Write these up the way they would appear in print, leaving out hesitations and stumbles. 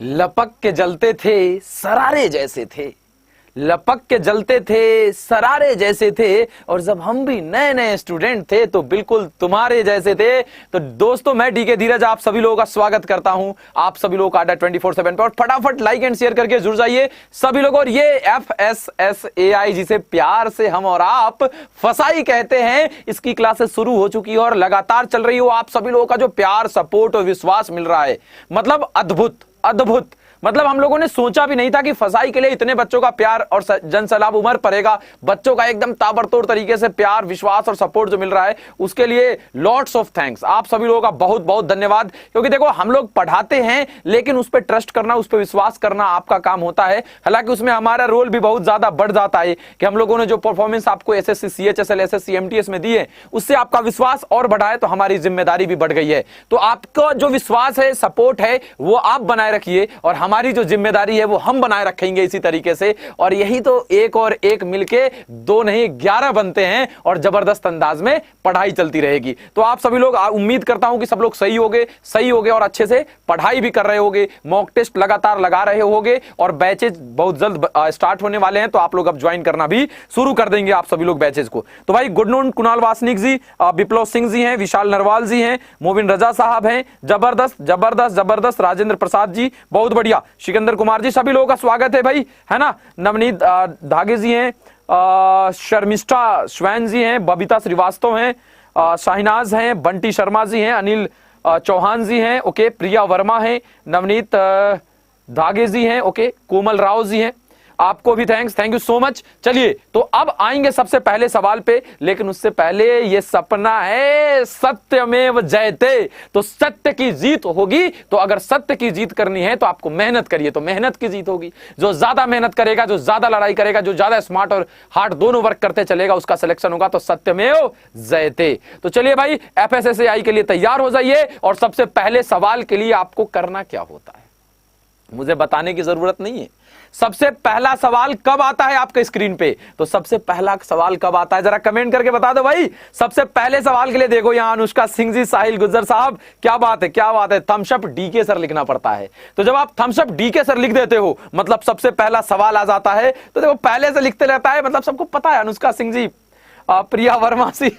लपक के जलते थे सरारे जैसे थे, लपक के जलते थे सरारे जैसे थे, और जब हम भी नए नए स्टूडेंट थे तो बिल्कुल तुम्हारे जैसे थे। तो दोस्तों, मैं डीके धीरज आप सभी लोगों का स्वागत करता हूं आप सभी लोगों का अड्डा 24/7 पे, और फटाफट लाइक एंड शेयर करके जुड़ जाइए सभी लोग। और ये FSSAI जिसे प्यार से हम और आप फसाई कहते हैं, इसकी क्लासेस शुरू हो चुकी है और लगातार चल रही हो। आप सभी लोगों का जो प्यार, सपोर्ट और विश्वास मिल रहा है, मतलब अद्भुत अद्भुत। मतलब हम लोगों ने सोचा भी नहीं था कि फसाई के लिए इतने बच्चों का प्यार और जन सैलाब उमड़ पड़ेगा। बच्चों का एकदम ताबड़तोड़ तरीके से प्यार, विश्वास और सपोर्ट जो मिल रहा है, उसके लिए लॉट्स ऑफ थैंक्स। आप सभी लोगों का बहुत बहुत धन्यवाद। क्योंकि देखो, हम लोग पढ़ाते हैं लेकिन उस पर ट्रस्ट करना, उस पर विश्वास करना आपका काम होता है। हालांकि उसमें हमारा रोल भी बहुत ज्यादा बढ़ जाता है कि हम लोगों ने जो परफॉर्मेंस आपको SSC CHSL SSC MTS में दी है, उससे आपका विश्वास और बढ़ा है, तो हमारी जिम्मेदारी भी बढ़ गई है। तो आपका जो विश्वास है, सपोर्ट है, वो आप बनाए रखिए, और हमारी जो जिम्मेदारी है वो हम बनाए रखेंगे इसी तरीके से। और यही तो एक और एक मिलके 2 नहीं 11 बनते हैं, और जबरदस्त अंदाज में पढ़ाई चलती रहेगी। तो आप सभी लोग, उम्मीद करता हूं कि सब लोग सही होगे और अच्छे से पढ़ाई भी कर रहे होगे, मॉक टेस्ट लगातार लगा रहे होगे, और बैचेज बहुत जल्द स्टार्ट होने वाले हैं। तो आप लोग अब ज्वाइन करना भी शुरू कर देंगे आप सभी लोग बैचेज को। तो भाई, गुड नून कुणाल वासनिक जी, विप्लव सिंह जी हैं, विशाल नरवाल जी हैं, मोबिन रजा साहब हैं, जबरदस्त जबरदस्त जबरदस्त, राजेंद्र प्रसाद जी बहुत बढ़िया, सिकंदर कुमार जी, सभी लोगों का स्वागत है भाई, है ना। नवनीत धागे जी हैं, शर्मिष्ठा स्वैन जी हैं, बबीता श्रीवास्तव हैं, शाहिनाज हैं, बंटी शर्मा जी हैं, अनिल चौहान जी हैं, ओके, प्रिया वर्मा हैं, नवनीत धागे जी हैं, ओके, कोमल राव जी हैं, आपको भी thanks, thank you so much. चलिए, तो अब आएंगे सबसे पहले सवाल पे, लेकिन उससे पहले ये सपना है सत्यमेव जयते, तो सत्य की जीत होगी। तो अगर सत्य की जीत करनी है तो आपको मेहनत करिए, तो मेहनत की जीत होगी। जो ज्यादा मेहनत करेगा, जो ज्यादा लड़ाई करेगा, जो ज्यादा स्मार्ट और हार्ड दोनों वर्क करते चलेगा, उसका सिलेक्शन होगा। तो सत्यमेव जयते। तो चलिए भाई, FSSAI के लिए तैयार हो जाइए। और सबसे पहले सवाल के लिए आपको करना क्या होता है, मुझे बताने की जरूरत नहीं है। सबसे पहला सवाल कब आता है आपके स्क्रीन पे, तो सबसे पहला सवाल कब आता है, जरा कमेंट करके बता दो भाई। सबसे पहले सवाल के लिए देखो, यहां अनुष्का सिंह जी, साहिल गुज्जर साहब, क्या बात है, क्या बात है। थम्स अप डीके सर लिखना पड़ता है। तो जब आप थम्स अप डीके सर लिख देते हो, मतलब सबसे पहला सवाल आ जाता है। तो देखो, पहले से लिखते रहता है, मतलब सबको पता है। अनुष्का सिंह जी, प्रिया वर्मा जी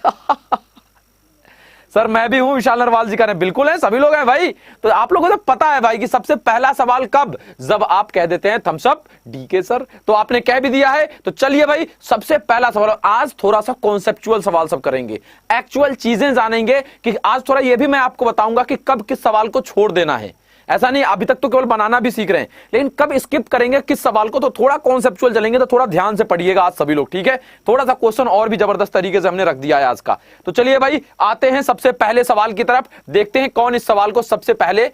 सर मैं भी हूं, विशाल नरवाल जी का है, बिल्कुल है, सभी लोग हैं भाई। तो आप लोगों को तो पता है भाई कि सबसे पहला सवाल कब, जब आप कह देते हैं थम्स अप डीके सर। तो आपने कह भी दिया है। तो चलिए भाई, सबसे पहला सवाल, आज थोड़ा सा कॉन्सेप्चुअल सवाल सब करेंगे, एक्चुअल चीजें जानेंगे। कि आज थोड़ा ये भी मैं आपको बताऊंगा कि कब किस सवाल को छोड़ देना है। ऐसा नहीं, अभी तक तो केवल बनाना भी सीख रहे हैं, लेकिन कब स्किप करेंगे किस सवाल को, तो थोड़ा कॉन्सेप्चुअल चलेंगे। तो थोड़ा ध्यान से पढ़िएगा आज सभी लोग, ठीक है। थोड़ा सा क्वेश्चन और भी जबरदस्त तरीके से हमने रख दिया है आज का। तो चलिए भाई, आते हैं सबसे पहले सवाल की तरफ, देखते हैं कौन इस सवाल को सबसे पहले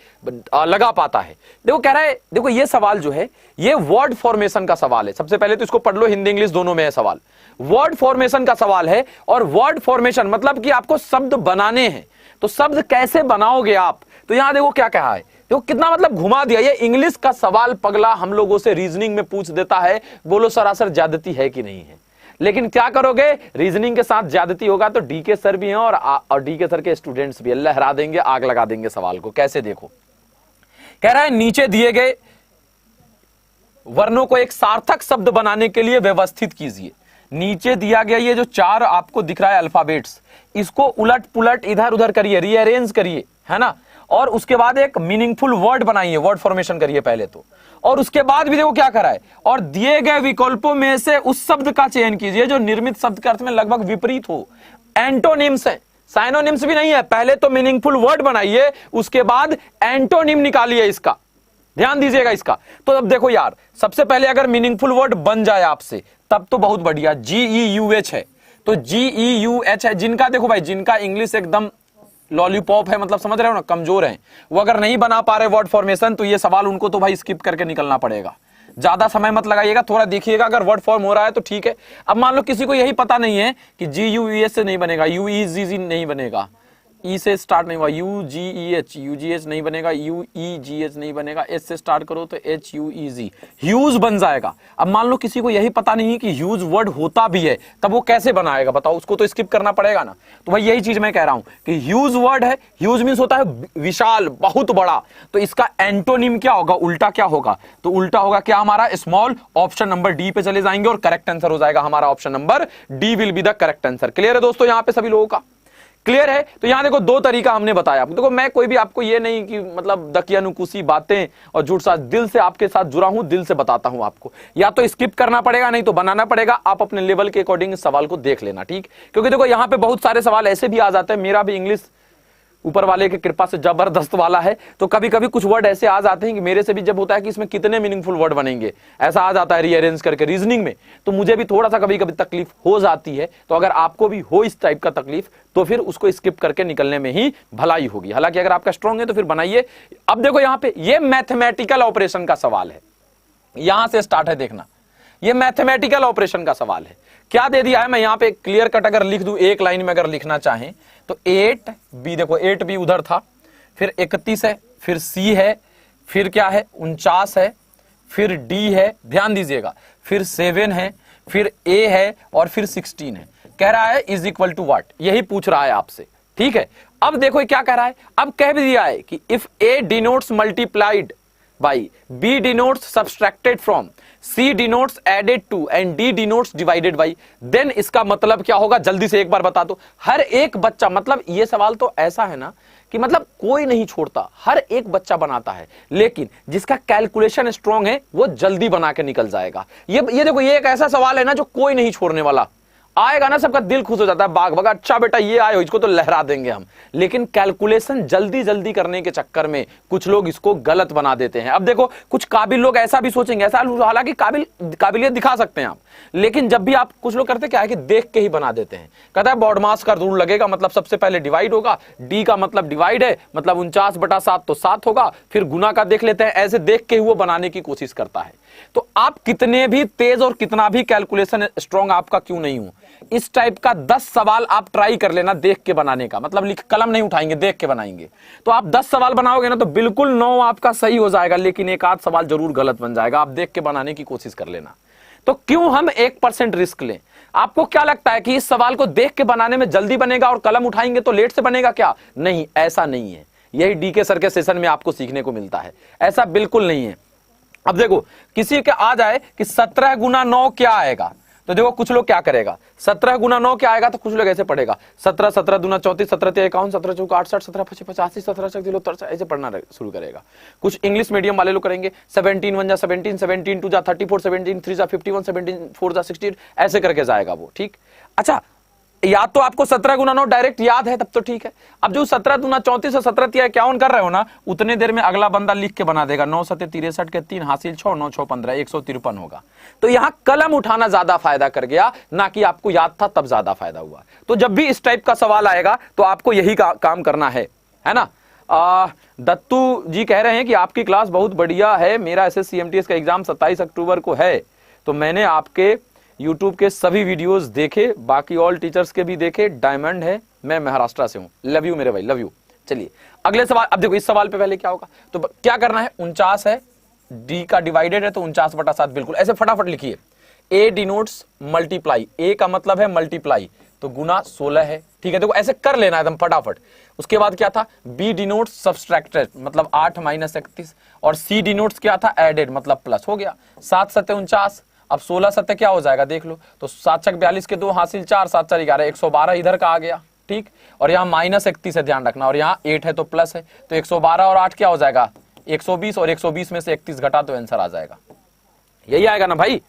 लगा पाता है। देखो, कह रहा है, देखो ये सवाल जो है, ये वर्ड फॉर्मेशन का सवाल है। सबसे पहले तो इसको पढ़ लो, हिंदी इंग्लिश दोनों में है सवाल। वर्ड फॉर्मेशन का सवाल है, और वर्ड फॉर्मेशन मतलब कि आपको शब्द बनाने हैं। तो शब्द कैसे बनाओगे आप, तो यहां देखो क्या कहा है, देखो कितना मतलब घुमा दिया। ये इंग्लिश का सवाल पगला हम लोगों से रीजनिंग में पूछ देता है, बोलो सरासर ज्यादती है कि नहीं है। लेकिन क्या करोगे, रीजनिंग के साथ ज्यादती होगा तो डीके सर भी हैं, और डीके सर के स्टूडेंट्स भी लहरा देंगे, आग लगा देंगे सवाल को। कैसे, देखो कह रहा है, नीचे दिए गए वर्णों को एक सार्थक शब्द बनाने के लिए व्यवस्थित कीजिए। नीचे दिया गया ये जो 4 आपको दिख रहा है अल्फाबेट्स, इसको उलट पुलट इधर उधर करिए, रीअरेंज करिए, है ना। और उसके बाद एक मीनिंगफुल वर्ड बनाइए, वर्ड फॉर्मेशन करिए पहले तो। और उसके बाद भी देखो क्या करा है, और दिए गए विकल्पों में से उस शब्द का चयन कीजिए जो निर्मित शब्द के अर्थ में लगभग विपरीत हो। एंटोनिम्स है, साइनोनिम्स भी नहीं है। पहले तो मीनिंगफुल वर्ड बनाइए, उसके बाद एंटोनिम निकालिए इसका, ध्यान दीजिएगा इसका। तो अब देखो यार, सबसे पहले अगर मीनिंगफुल वर्ड बन जाए आपसे, तब तो बहुत बढ़िया। GEUH है, तो GEUH है। जिनका देखो भाई, जिनका इंग्लिश एकदम लॉलीपॉप है, मतलब समझ रहे हो ना, कमजोर है, वो अगर नहीं बना पा रहे वर्ड फॉर्मेशन, तो ये सवाल उनको तो भाई स्किप करके निकलना पड़ेगा। ज्यादा समय मत लगाइएगा, थोड़ा देखिएगा, अगर वर्ड फॉर्म हो रहा है तो ठीक है। अब मान लो किसी को यही पता नहीं है कि GUES से नहीं बनेगा, UEGG नहीं बनेगा, ई से स्टार्ट नहीं हुआ, UGEH, UGH नहीं बनेगा, UEGH नहीं बनेगा, एस से स्टार्ट करो तो HUEZ, ह्यूज बन जाएगा। अब मान लो किसी को यही पता नहीं कि ह्यूज वर्ड होता भी है, तब वो कैसे बनाएगा बताओ, उसको तो स्किप करना पड़ेगा ना। तो भाई यही चीज मैं कह रहा हूं कि ह्यूज वर्ड है, ह्यूज मींस होता है विशाल, बहुत बड़ा, तो इसका एंटोनिम क्या होगा, उल्टा क्या होगा, तो उल्टा होगा क्या हमारा स्मॉल। ऑप्शन नंबर डी पे चले जाएंगे और करेक्ट आंसर हो जाएगा हमारा option number D will be the correct answer. Clear है दोस्तों यहां पे सभी लोगों का? क्लियर है? तो यहां देखो दो तरीका हमने बताया आपको। देखो मैं कोई भी आपको ये नहीं कि मतलब दकियानुकुसी बातें और झूठ साथ, दिल से आपके साथ जुड़ा हूं, दिल से बताता हूं आपको। या तो स्किप करना पड़ेगा, नहीं तो बनाना पड़ेगा। आप अपने लेवल के अकॉर्डिंग इस सवाल को देख लेना, ठीक? क्योंकि देखो यहां पे बहुत सारे सवाल ऐसे भी आ जाते हैं, मेरा भी इंग्लिश ऊपर वाले की कृपा से जबरदस्त वाला है, तो कभी कभी कुछ वर्ड ऐसे आ जाते हैं कि मेरे से भी जब होता है कि इसमें कितने मीनिंगफुल वर्ड बनेंगे, ऐसा आ जाता है रीअरेंज करके रीजनिंग में, तो मुझे भी थोड़ा सा कभी कभी तकलीफ हो जाती है। तो अगर आपको भी हो इस टाइप का तकलीफ, तो फिर उसको स्किप करके निकलने में ही भलाई होगी। हालांकि अगर आपका स्ट्रांग है तो फिर बनाइए। अब देखो यहां पे ये मैथमेटिकल ऑपरेशन का सवाल है, यहां से स्टार्ट है, देखना ये मैथमेटिकल ऑपरेशन का सवाल है। क्या दे दिया है, मैं यहां पे क्लियर कट अगर लिख दूं एक लाइन में, अगर लिखना चाहें तो 8B, देखो 8B उधर था, फिर 31 है, फिर C है, फिर क्या है 49 है, फिर D है, ध्यान दीजिएगा, फिर 7 है, फिर A है और फिर 16 है। कह रहा है इज इक्वल टू व्हाट, यही पूछ रहा है आपसे, ठीक है? अब देखो क्या कह रहा है, अब कह भी दिया है कि if A denotes multiplied by, B denotes subtracted from, C denotes added to and D denotes divided by, then इसका मतलब क्या होगा, जल्दी से एक बार बता दो। हर एक बच्चा, मतलब ये सवाल तो ऐसा है ना कि मतलब कोई नहीं छोड़ता, हर एक बच्चा बनाता है, लेकिन जिसका कैलकुलेशन स्ट्रांग है वो जल्दी बना के निकल जाएगा। ये देखो ये एक ऐसा सवाल है ना जो कोई नहीं छोड़ने वाला, आएगा ना सबका दिल खुश हो जाता है, बाग बाग अच्छा बेटा ये आए हो, इसको तो लहरा देंगे हम। लेकिन कैलकुलेशन जल्दी जल्दी करने के चक्कर में कुछ लोग इसको गलत बना देते हैं। अब देखो कुछ काबिल लोग ऐसा भी सोचेंगे, ऐसा हालांकि काबिलियत दिखा सकते हैं आप, लेकिन जब भी आप, कुछ लोग करते क्या है कि देख के ही बना देते हैं। कहता है बॉड मास का रूल लगेगा, मतलब सबसे पहले डिवाइड होगा, डी का मतलब डिवाइड है, मतलब 49/7 तो 7 होगा, फिर गुना का देख लेते हैं, ऐसे देख के ही वो बनाने की कोशिश करता है। तो आप कितने भी तेज और कितना भी कैलकुलेशन स्ट्रांग आपका क्यों नहीं हो, इस टाइप का 10 सवाल आप ट्राई कर लेना देख के बनाने का, मतलब लिख कलम नहीं उठाएंगे, देख के बनाएंगे। तो आप 10 सवाल बनाओगे ना तो बिल्कुल 9 आपका सही हो जाएगा, लेकिन एक आध सवाल जरूर गलत बन जाएगा। आप देख के बनाने की कोशिश कर लेना। तो क्यों हम 1% रिस्क लें? आपको क्या लगता है कि इस सवाल को देख के बनाने में जल्दी बनेगा और कलम उठाएंगे तो लेट से बनेगा क्या? नहीं, ऐसा नहीं है। यही डीके सर के सेशन में आपको सीखने को मिलता है, ऐसा बिल्कुल नहीं है। अब देखो किसी के आ जाए कि 17 गुना 9 क्या आएगा, तो देखो कुछ लोग क्या करेगा, 17 गुना 9 क्या आएगा, तो कुछ लोग ऐसे पढ़ेगा 17 17 दूना 34, 17 3 51, 17 चौका 68, 17 25 85, 17 6 किलो 63, ऐसे पढ़ना शुरू करेगा। कुछ इंग्लिश मीडियम वाले लोग करेंगे 17 1 जा 17, 17 2 जा 34, 17 3 जा 51, 17 4 जा 16, ऐसे करके जाएगा वो, ठीक। अच्छा याद तो आपको 17 गुना 9 डायरेक्ट याद है, तब तो ठीक है। अब जो 17 दूना 34 और 17 तिया 51 कर रहे हो ना, उतने देर में अगला बंदा लिख के बना देगा 9 7 63 के 3 हासिल 6 9 6 15 153 होगा। तो यहां कलम उठाना ज्यादा फायदा कर गया, ना कि आपको याद था तब ज्यादा फायदा हुआ। तो जब भी इस टाइप का सवाल आएगा तो आपको यही काम करना है ना। दत्तू जी कह रहे हैं कि आपकी क्लास बहुत बढ़िया है, मेरा SSC MTS का एग्जाम 27 अक्टूबर को है, तो मैंने आपके YouTube के सभी वीडियोस देखे, बाकी ऑल टीचर्स के भी देखे, डायमंड है, मैं महाराष्ट्र से हूं, लव यू मेरे भाई, लव यू। चलिए अगले सवाल। अब देखो इस सवाल पे पहले क्या होगा, तो क्या करना है, 49 है, डी का डिवाइडेड है तो 49/7, बिल्कुल ऐसे फटाफट लिखिए। ए डिनोट्स मल्टीप्लाई, ए का मतलब है मल्टीप्लाई, तो गुना 16 है, ठीक है। देखो ऐसे कर लेना एकदम फटाफट। उसके बाद क्या था, बी डिनोट्स सब्सट्रैक्टेड, मतलब 8 - 31, और सी डिनोट्स क्या था, एडेड, मतलब प्लस हो गया। 7 7 49, अब 16 7 क्या हो जाएगा देख लो, तो 7 6 42 के 2 हासिल 4, 7 4 11, 112 इधर का आ गया, ठीक। और यहाँ -31 है, ध्यान रखना, और यहाँ 8 है तो प्लस है, तो 112 और 8 क्या हो जाएगा 120, और 120 में से 31 घटा तो आंसर आ जाएगा, यही आएगा ना भाई।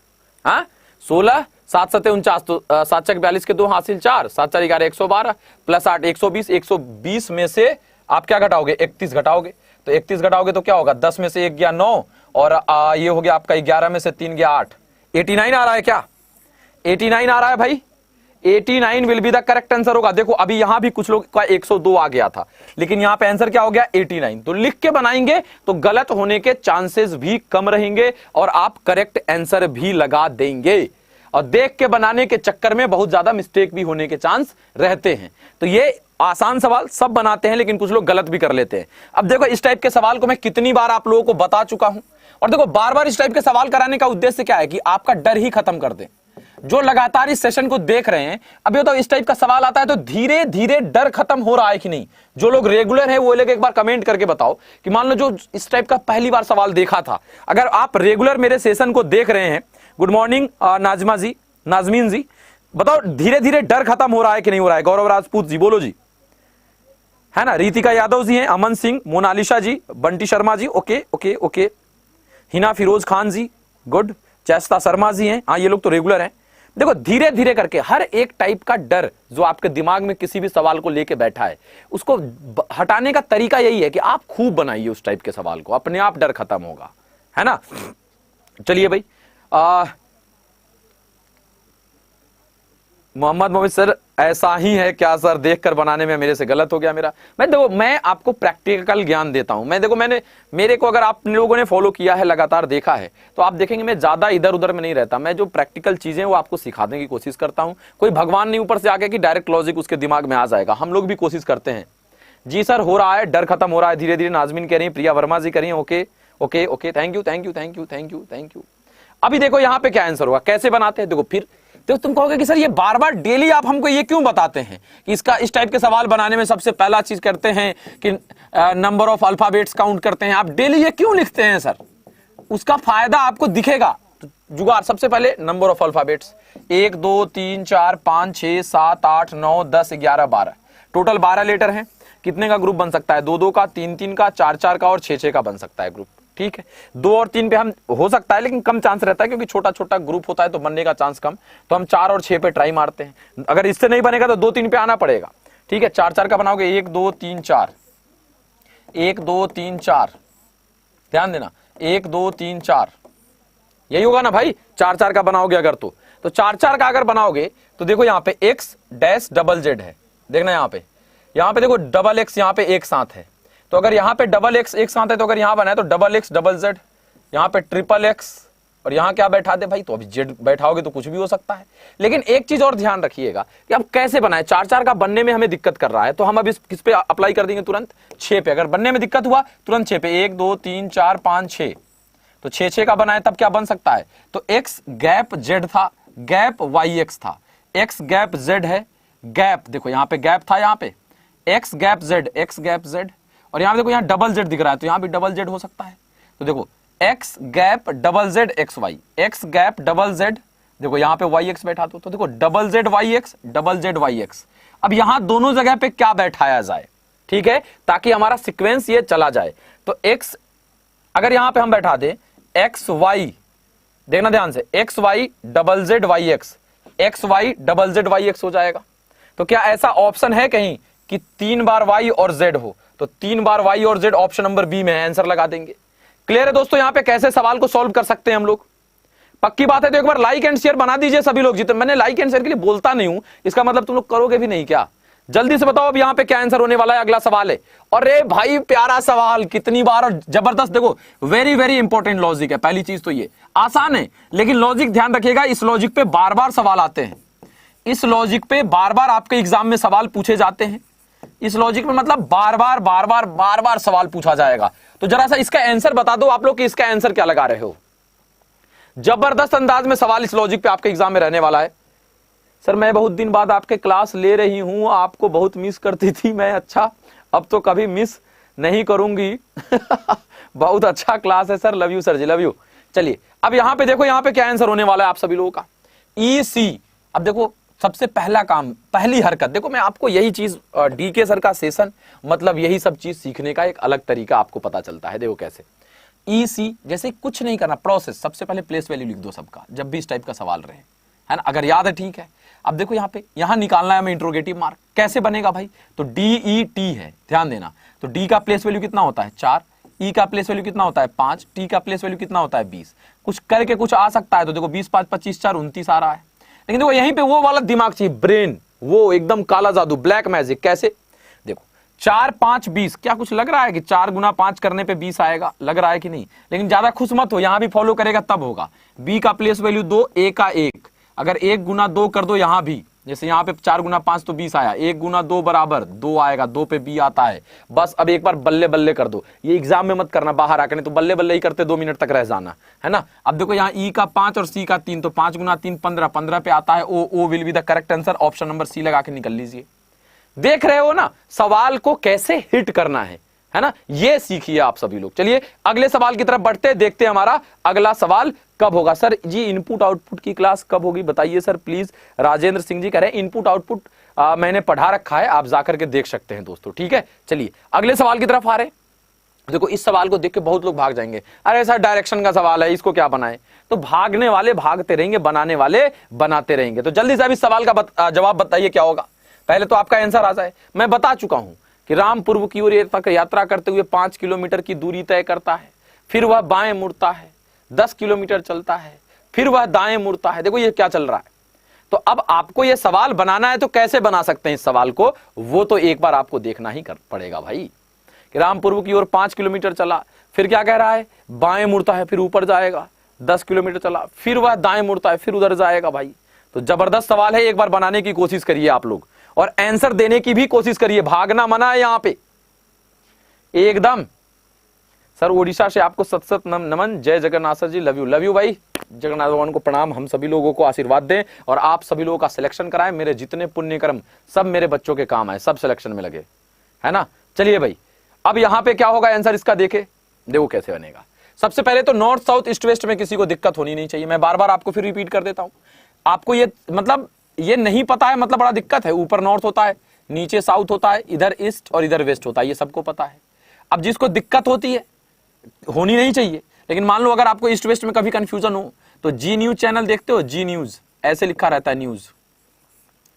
हाँ 16 7 7 49, तो 7 6 42 के 2 हासिल 4, 7 4 11 112 प्लस 8 120, 120 में से आप क्या घटाओगे 31 घटाओगे, तो 31 घटाओगे तो क्या होगा, 10 में से 1 गया 9, और ये हो गया आपका 11 में से 3 गया 8, 89 आ रहा है क्या, 89 आ रहा है भाई, 89 will be the correct answer होगा। देखो अभी यहां भी कुछ लोग का 102 आ गया था, लेकिन यहां पे आंसर क्या हो गया 89। तो लिख के बनाएंगे तो गलत होने के चांसेस भी कम रहेंगे और आप करेक्ट आंसर भी लगा देंगे, और देख के बनाने के चक्कर में बहुत ज्यादा मिस्टेक भी होने के चांस रहते हैं। तो ये आसान सवाल सब बनाते हैं, लेकिन कुछ लोग गलत भी कर लेते हैं। अब देखो इस टाइप के सवाल को मैं कितनी बार आप लोगों को बता चुका हूं, और देखो बार बार इस टाइप के सवाल कराने का उद्देश्य क्या है कि आपका डर ही खत्म कर दे। जो लगातार इस सेशन को देख रहे हैं, अभी तो इस टाइप का सवाल आता है तो धीरे धीरे डर खत्म हो रहा है कि नहीं। जो लोग रेगुलर हैं वो लोग एक बार कमेंट करके बताओ कि मान लो जो इस टाइप का पहली बार सवाल देखा था, अगर आप रेगुलर मेरे सेशन को देख रहे हैं, गुड मॉर्निंग नाजमा जी, नाजमीन जी, बताओ धीरे धीरे डर खत्म हो रहा है कि नहीं हो रहा है। गौरव राजपूत जी बोलो जी, है ना। रितिका यादव जी हैं, Aman Singh, Monalisa ji, Bunty Sharma ji, okay okay okay, Hina Firoz Khan ji, good, Chesta Sharma ji हैं, हाँ ये लोग तो रेगुलर हैं। देखो धीरे धीरे करके हर एक टाइप का डर जो आपके दिमाग में किसी भी सवाल को लेके बैठा है, उसको हटाने का तरीका यही है कि आप खूब बनाइए उस टाइप के सवाल को, अपने आप डर खत्म होगा, है ना। चलिए भाई, मोहम्मद मोहित सर ऐसा ही है क्या सर, देखकर बनाने में मेरे से गलत हो गया मेरा। मैं आपको प्रैक्टिकल ज्ञान देता हूं। मेरे को अगर आप लोगों ने फॉलो किया है, लगातार देखा है, तो आप देखेंगे मैं ज्यादा इधर उधर में नहीं रहता। मैं जो प्रैक्टिकल चीजें वो आपको सिखाने की कोशिश करता हूं। कोई भगवान नहीं ऊपर से आके कि डायरेक्ट लॉजिक उसके दिमाग में आ जाएगा, हम लोग भी कोशिश करते हैं। जी सर हो रहा है, डर खत्म हो रहा है धीरे धीरे, नाजमीन कह रही है, प्रिया वर्मा जी कह रही है, okay okay okay, thank you thank you thank you thank you thank you. अभी देखो यहाँ पे क्या आंसर होगा, कैसे बनाते हैं। देखो फिर तो तुम कहोगे कि सर ये बार बार डेली आप हमको ये क्यों बताते हैं कि इसका इस टाइप के सवाल बनाने में सबसे पहला चीज करते हैं कि नंबर ऑफ अल्फाबेट्स काउंट करते हैं, आप डेली ये क्यों लिखते हैं सर। उसका फायदा आपको दिखेगा। तो जुगाड़ सबसे पहले number of alphabets, 1 2 3 4 5 6 7 8 9 10 11 12, total 12 letter हैं। कितने का ग्रुप बन सकता है, 2 2 का, 3 3 का, 4 4 का और 6 6 का बन सकता है ग्रुप। ठीक है, 2 और 3 पे हम हो सकता है, लेकिन कम चांस रहता है क्योंकि छोटा छोटा ग्रुप होता है तो बनने का चांस कम। तो हम 4 और 6 पे ट्राई मारते हैं। अगर इससे नहीं बनेगा तो 2 3 पे आना पड़ेगा। ठीक है, 4 4 का बनाओगे, 1 2 3 4, 1 2 3 4, ध्यान देना, 1 2 3 4, यही होगा ना भाई। 4 4 का बनाओगे अगर तो 4 4 का अगर बनाओगे तो देखो यहाँ पे x डैश डबल जेड है, देखना यहाँ पे देखो डबल x यहाँ पे एक साथ है। तो अगर यहाँ पे डबल एक्स एक साथ है तो अगर यहाँ बना है तो डबल एक्स डबल जेड, यहाँ पे ट्रिपल एक्स, और यहाँ क्या बैठा दे भाई, तो अभी जेड बैठाओगे तो कुछ भी हो सकता है। लेकिन एक चीज और ध्यान रखिएगा कि अब कैसे बनाए। 4 4 का बनने में हमें दिक्कत कर रहा है तो हम अब इस किस पे अप्लाई कर देंगे, तुरंत 6 पे। अगर बनने में दिक्कत हुआ तुरंत 6 पे, 1 2 3 4 5 6, तो 6 6 का बनाए तब क्या बन सकता है। तो एक्स गैप जेड था, गैप वाई एक्स था, एक्स गैप जेड है, गैप देखो यहाँ पे गैप था, यहाँ पे x gap Z, x gap Z, और यहाँ देखो यहाँ डबल जेड दिख रहा है तो यहाँ भी डबल जेड हो सकता है। तो देखो X gap double Z X Y, X gap double Z, देखो यहाँ पे वाई एक्स बैठा दो, तो देखो double Z Y X, double Z Y X. अब यहाँ दोनों जगह पे क्या बैठाया जाए, ठीक है, ताकि हमारा सीक्वेंस ये चला जाए। तो एक्स अगर यहाँ पे हम बैठा दे एक्स वाई, देखना ध्यान से, X Y double Z Y X, X Y double Z Y X हो जाएगा। तो क्या ऐसा ऑप्शन है कहीं कि 3 बार वाई और जेड हो, तो 3 बार वाई और जेड ऑप्शन नंबर बी में है, आंसर लगा देंगे। क्लियर है दोस्तों यहाँ पे कैसे सवाल को सॉल्व कर सकते हैं हम लोग। पक्की बात है तो एक बार लाइक एंड शेयर बना दीजिए सभी लोग। जितने मैंने लाइक एंड शेयर के लिए बोलता नहीं हूं, इसका मतलब तुम लोग करोगे भी नहीं क्या। जल्दी से बताओ अब यहाँ पे क्या आंसर होने वाला है। अगला सवाल है, अरे भाई प्यारा सवाल, कितनी बार और जबरदस्त। देखो वेरी वेरी इंपॉर्टेंट लॉजिक है। पहली चीज तो ये आसान है, लेकिन लॉजिक ध्यान रखिएगा, इस लॉजिक पे बार बार सवाल आते हैं। इस लॉजिक पे बार बार आपके एग्जाम में सवाल पूछे जाते हैं। इस लॉजिक में मतलब बार बार सवाल पूछा जाएगा। तो जरा सा इसका आंसर बता दो आप लोग कि इसका आंसर क्या लगा रहे हो। जबरदस्त अंदाज में सवाल इस लॉजिक पे आपके एग्जाम में रहने वाला है। सर मैं बहुत दिन बाद आपके क्लास ले रही हूं, आपको बहुत मिस करती थी मैं। अच्छा, अब तो कभी मिस नहीं करूंगी। बहुत अच्छा क्लास है sir, love you sir ji, love you. चलिए अब यहां पे देखो, यहां पे क्या आंसर होने वाला है आप सभी लोगों का, EC। अब देखो सबसे पहला काम, पहली हरकत, देखो मैं आपको यही चीज, DK सर का सेशन मतलब यही सब चीज सीखने का एक अलग तरीका आपको पता चलता है। देखो कैसे, EC जैसे कुछ नहीं करना, प्रोसेस, सबसे पहले प्लेस वैल्यू लिख दो सबका जब भी इस टाइप का सवाल रहे, है ना। अगर याद है ठीक है। अब देखो यहाँ पे, यहाँ निकालना है हमें इंट्रोगेटिव मार्क, कैसे बनेगा भाई, तो DET है, ध्यान देना। तो D का प्लेस वैल्यू कितना होता है 4, E का प्लेस वैल्यू कितना होता है 5, T का प्लेस वैल्यू कितना होता है 20। कुछ करके कुछ आ सकता है, तो देखो 20 5 25 4 29 आ रहा है। लेकिन देखो यहीं पे वो वाला दिमाग चाहिए, ब्रेन, वो एकदम काला जादू, ब्लैक मैजिक। कैसे, देखो 4 5 20, क्या कुछ लग रहा है कि 4 गुना 5 करने पे 20 आएगा, लग रहा है कि नहीं। लेकिन ज्यादा खुश मत हो, यहां भी फॉलो करेगा तब होगा। B का प्लेस वैल्यू 2, A का 1, अगर 1 गुना 2 कर दो यहां भी, जैसे यहाँ पे 4 गुना 5 तो 20 आया, 1 गुना 2 बराबर 2 आएगा, 2 पे b आता है। बस अब एक बार बल्ले बल्ले कर दो, ये एग्जाम में मत करना बाहर आकर, नहीं तो बल्ले बल्ले ही करते 2 मिनट तक रह जाना है ना। अब देखो यहाँ e का 5 और c का 3, तो 5 गुना 3 15, 15 पे आता है o will be the correct answer, option number C लगा के निकल लीजिए। देख रहे हो ना सवाल को कैसे हिट करना है ना, ये सीखिए आप सभी लोग। चलिए अगले सवाल की तरफ बढ़ते, देखते हैं हमारा अगला सवाल कब होगा। सर जी इनपुट आउटपुट की क्लास कब होगी बताइए सर प्लीज। राजेंद्र सिंह जी कह रहे हैं इनपुट आउटपुट मैंने पढ़ा रखा है, आप जाकर के देख सकते हैं दोस्तों, ठीक है। चलिए अगले सवाल की तरफ आ रहे। देखो इस सवाल को देख के बहुत लोग भाग जाएंगे, अरे सर डायरेक्शन का सवाल है, इसको क्या बनाए। तो भागने वाले भागते रहेंगे, बनाने वाले बनाते रहेंगे। तो जल्दी से अब इस सवाल का जवाब बताइए क्या होगा। पहले तो आपका आंसर आ जाए। मैं बता चुका हूं कि रामपुर की ओर तक यात्रा करते हुए 5 किलोमीटर की दूरी तय करता है, फिर वह बाएं मुड़ता है, 10 किलोमीटर चलता है, फिर वह दाएं मुड़ता है। देखो ये क्या चल रहा है। तो अब आपको ये सवाल बनाना है, तो कैसे बना सकते हैं इस सवाल को, वो तो एक बार आपको देखना ही पड़ेगा भाई। कि रामपुर की ओर 5 किलोमीटर चला, फिर क्या कह रहा है, बाएं मुड़ता है, फिर ऊपर जाएगा, 10 किलोमीटर चला, फिर वह दाएं मुड़ता है, फिर उधर जाएगा भाई। तो जबरदस्त सवाल है, एक बार बनाने की कोशिश करिए आप लोग और आंसर देने की भी कोशिश करिए, भागना मना है यहां पे एकदम। सर ओडिशा से आपको सत सत नमन, जय Jagannath sir ji, love you भाई। जगन्नाथ भगवान को प्रणाम, हम सभी लोगों को आशीर्वाद दें और आप सभी लोगों का सिलेक्शन कराएं। मेरे जितने पुण्य कर्म सब मेरे बच्चों के काम आए, सब सिलेक्शन में लगे, है ना। चलिए भाई अब यहां पे क्या होगा आंसर इसका, देखे देखो कैसे बनेगा। सबसे पहले तो नॉर्थ साउथ ईस्ट वेस्ट में किसी को दिक्कत होनी नहीं चाहिए। मैं बार बार आपको फिर रिपीट कर देता हूं, आपको ये मतलब ये नहीं पता है मतलब बड़ा दिक्कत है। ऊपर नॉर्थ होता है, नीचे साउथ होता है, इधर ईस्ट और इधर वेस्ट होता है, ये सबको पता है। अब जिसको दिक्कत होती है, होनी नहीं चाहिए, लेकिन मान लो अगर आपको ईस्ट वेस्ट में कभी कंफ्यूजन हो तो जी न्यूज चैनल देखते हो, जी न्यूज ऐसे लिखा रहता है न्यूज,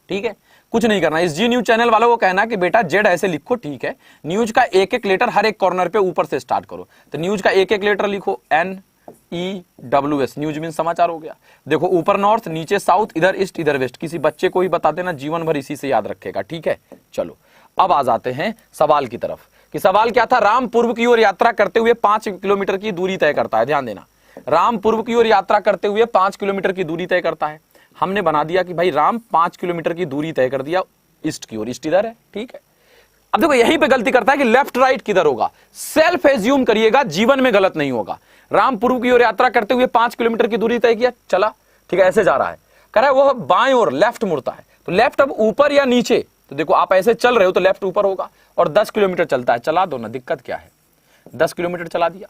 ठीक है। कुछ नहीं करना, इस जी न्यूज चैनल वालों को कहना कि बेटा जेड ऐसे लिखो, ठीक है। न्यूज का एक एक लेटर हर एक कॉर्नर पे ऊपर से स्टार्ट करो, तो न्यूज का एक एक लेटर लिखो, NEWS, न्यूज मीन समाचार हो गया। देखो ऊपर नॉर्थ, नीचे साउथ, इधर ईस्ट, इधर वेस्ट। किसी बच्चे को ही बता देना, जीवन भर इसी से याद रखेगा, ठीक है। चलो अब आ जाते हैं सवाल की तरफ कि सवाल क्या था। राम पूर्व की ओर यात्रा करते हुए 5 किलोमीटर की दूरी तय करता है। ध्यान देना, राम पूर्व की ओर यात्रा करते हुए 5 किलोमीटर की दूरी तय करता है। हमने बना दिया कि भाई राम 5 किलोमीटर की दूरी तय कर दिया ईस्ट की ओर, ईस्ट इधर है, ठीक है। अब देखो यहीं पे गलती करता है कि लेफ्ट राइट किधर होगा, सेल्फ एज्यूम करिएगा, जीवन में गलत नहीं होगा। राम पूर्व की ओर यात्रा करते हुए 5 किलोमीटर की दूरी तय किया, चला, ठीक है, ऐसे जा रहा है, कह रहा है वो बाएं ओर लेफ्ट मुड़ता है। तो लेफ्ट अब ऊपर या नीचे, तो देखो आप ऐसे चल रहे हो तो लेफ्ट ऊपर होगा, और 10 किलोमीटर चलता है, चला दो ना, दिक्कत क्या है, 10 किलोमीटर चला दिया।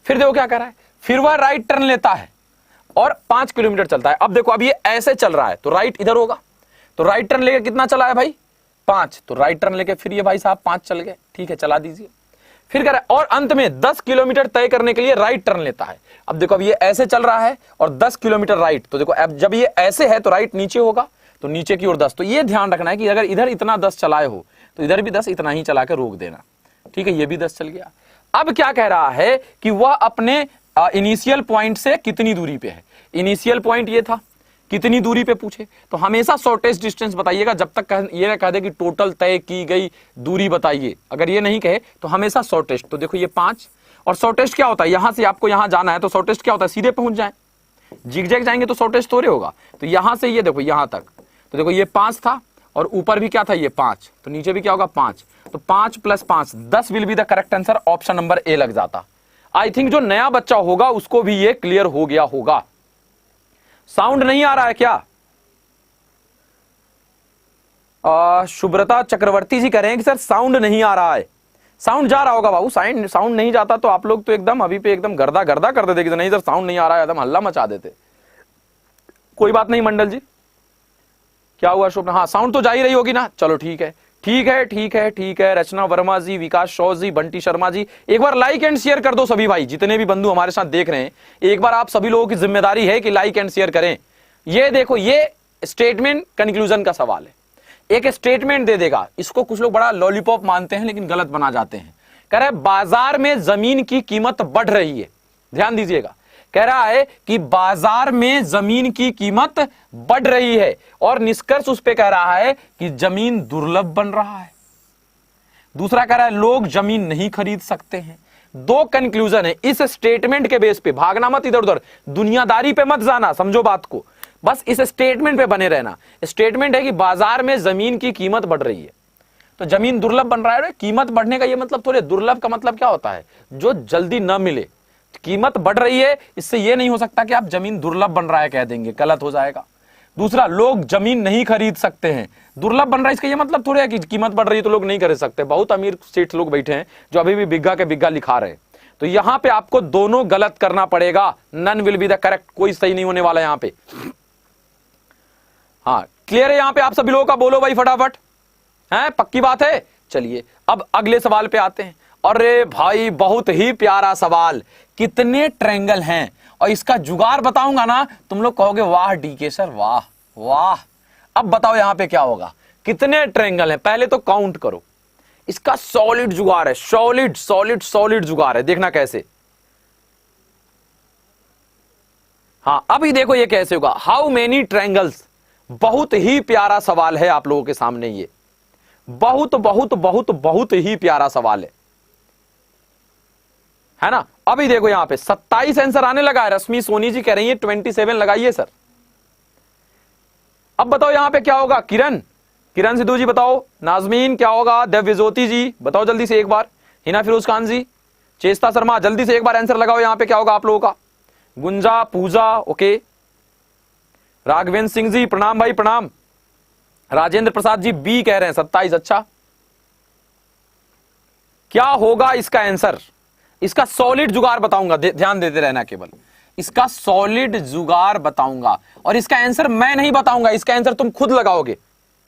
फिर देखो क्या कर रहा है, फिर वह राइट टर्न लेता है और 5 किलोमीटर चलता है। अब देखो अब ये ऐसे चल रहा है तो राइट इधर होगा, तो राइट टर्न लेके कितना चला है भाई, 5, तो राइट टर्न लेके फिर ये भाई साहब 5 चल गए, ठीक है, चला दीजिए। फिर कह रहा है और अंत में 10 किलोमीटर तय करने के लिए राइट टर्न लेता है। अब देखो अब ये ऐसे चल रहा है और 10 किलोमीटर राइट, तो देखो अब जब ये ऐसे है तो राइट नीचे होगा, तो नीचे की ओर 10। तो ये ध्यान रखना है कि अगर इधर इतना 10 चलाए हो तो इधर भी 10 इतना ही चला के रोक देना, ठीक है, ये भी 10 चल गया। अब क्या कह रहा है कि वह अपने इनिशियल पॉइंट से कितनी दूरी पे है। इनिशियल पॉइंट ये था, कितनी दूरी पे पूछे तो हमेशा शॉर्टेस्ट डिस्टेंस बताइएगा, जब तक ये ना कह दे कि टोटल तय की गई दूरी बताइए। अगर ये नहीं कहे तो हमेशा शॉर्टेस्ट। तो देखो ये 5, और शॉर्टेस्ट क्या होता है, यहां से आपको यहां जाना है तो शॉर्टेस्ट क्या होता है, सीधे पहुंच जाए। जिगजैग जाएंगे तो शॉर्टेस्ट थोड़े होगा। तो यहां से ये देखो यहां तक, तो देखो ये 5 था और ऊपर भी क्या था, ये 5, तो नीचे भी क्या होगा 5, तो 5 + 5 10 will be the correct answer, option number A लग जाता। आई थिंक जो नया बच्चा होगा उसको भी ये क्लियर हो गया होगा। साउंड नहीं आ रहा है क्या? शुभ्रता चक्रवर्ती जी कह रहे हैं कि सर साउंड नहीं आ रहा है। साउंड जा रहा होगा बाबू, साउंड नहीं जाता तो आप लोग तो एकदम अभी पे एकदम गर्दा गर्दा कर देते कि नहीं सर साउंड नहीं आ रहा है, एकदम हल्ला मचा देते। कोई बात नहीं मंडल जी, क्या हुआ शुभ, हाँ साउंड तो जा ही रही होगी ना, चलो ठीक है ठीक है ठीक है ठीक है। रचना वर्मा जी, विकास शॉ जी, बंटी शर्मा जी, एक बार लाइक एंड शेयर कर दो सभी भाई, जितने भी बंधु हमारे साथ देख रहे हैं, एक बार आप सभी लोगों की जिम्मेदारी है कि लाइक एंड शेयर करें। ये देखो ये स्टेटमेंट कंक्लूजन का सवाल है, एक स्टेटमेंट दे देगा, इसको कुछ लोग बड़ा लॉलीपॉप मानते हैं लेकिन गलत बना जाते हैं। कह रहा है बाजार में जमीन की कीमत बढ़ रही है, ध्यान दीजिएगा, कह रहा है कि बाजार में जमीन की कीमत बढ़ रही है और निष्कर्ष उस पे कह रहा है कि जमीन दुर्लभ बन रहा है। दूसरा कह रहा है लोग जमीन नहीं खरीद सकते हैं। दो कंक्लूजन है इस स्टेटमेंट के बेस पे, भागना मत इधर उधर, दुनियादारी पे मत जाना, समझो बात को। बस इस स्टेटमेंट पे बने रहना। स्टेटमेंट है कि बाजार में जमीन की कीमत बढ़ रही है, तो जमीन दुर्लभ बन रहा है। कीमत बढ़ने का ये मतलब थोड़े, दुर्लभ का मतलब क्या होता है, जो जल्दी न मिले। कीमत बढ़ रही है, इससे ये नहीं हो सकता कि आप जमीन दुर्लभ बन रहा है कह देंगे, गलत हो जाएगा। दूसरा, लोग जमीन नहीं खरीद सकते हैं, दुर्लभ बन रहा है, इसका ये मतलब थोड़ा है कि कीमत बढ़ रही है तो लोग नहीं खरीद सकते। बहुत अमीर सेठ लोग बैठे हैं जो अभी भी बिग्गा के बिग्गा लिखा रहे हैं। तो यहां पे आपको दोनों गलत करना पड़ेगा, none will be the correct, कोई सही नहीं होने वाला यहां पे। हाँ, क्लियर है यहां पे आप सभी लोगों का? बोलो भाई फटाफट, है पक्की बात है? चलिए अब अगले सवाल पे आते हैं। अरे भाई बहुत ही प्यारा सवाल, कितने ट्रायंगल हैं? और इसका जुगाड़ बताऊंगा ना, तुम लोग कहोगे वाह डीके सर वाह वाह। अब बताओ यहां पे क्या होगा, कितने ट्रायंगल हैं? पहले तो काउंट करो। इसका सॉलिड जुगाड़ है, सॉलिड सॉलिड सॉलिड जुगाड़ है, देखना कैसे। हाँ अभी देखो ये कैसे होगा, हाउ मेनी ट्रायंगल्स। बहुत ही प्यारा सवाल है आप लोगों के सामने, ये बहुत बहुत बहुत बहुत ही प्यारा सवाल है ना। अभी देखो यहां पे 27 आंसर आने लगा है। रश्मि सोनी जी कह रही है 27 लगाइए सर। अब बताओ यहां पे क्या होगा? किरण, किरण सिद्धू जी बताओ। नाजमीन क्या होगा? दिव्य ज्योति जी बताओ जल्दी से एक बार। हिना फिरोज खान जी, चेस्ता शर्मा जल्दी से एक बार आंसर लगाओ, यहां पे क्या होगा आप लोगों का? गुंजा, पूजा, ओके। राघवेंद्र सिंह जी प्रणाम भाई प्रणाम। राजेंद्र प्रसाद जी बी कह रहे हैं 27। अच्छा, क्या होगा इसका आंसर? इसका सॉलिड जुगाड़ बताऊंगा, ध्यान देते रहना केवल। इसका सॉलिड जुगाड़ बताऊंगा और इसका आंसर मैं नहीं बताऊंगा, इसका आंसर तुम खुद लगाओगे।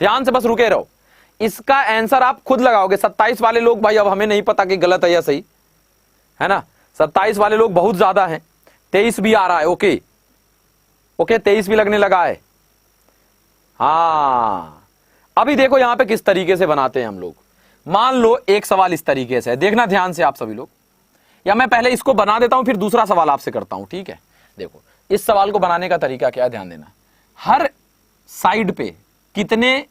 ध्यान से बस रुके रहो, इसका आंसर आप खुद लगाओगे। 27 वाले लोग भाई, अब हमें नहीं पता कि गलत है या सही, है ना। 27 वाले लोग बहुत ज्यादा हैं। 23 भी आ रहा है, ओके ओके, 23 भी लगने लगा है। हाँ अभी देखो यहां पे किस तरीके से बनाते हैं हम लोग। मान लो एक सवाल इस तरीके से है, देखना ध्यान से आप सभी लोग, या मैं पहले इसको बना देता हूं फिर दूसरा सवाल आपसे करता हूं, ठीक है। देखो इस सवाल को बनाने का तरीका क्या है, ध्यान देना। हर साइड पे कितने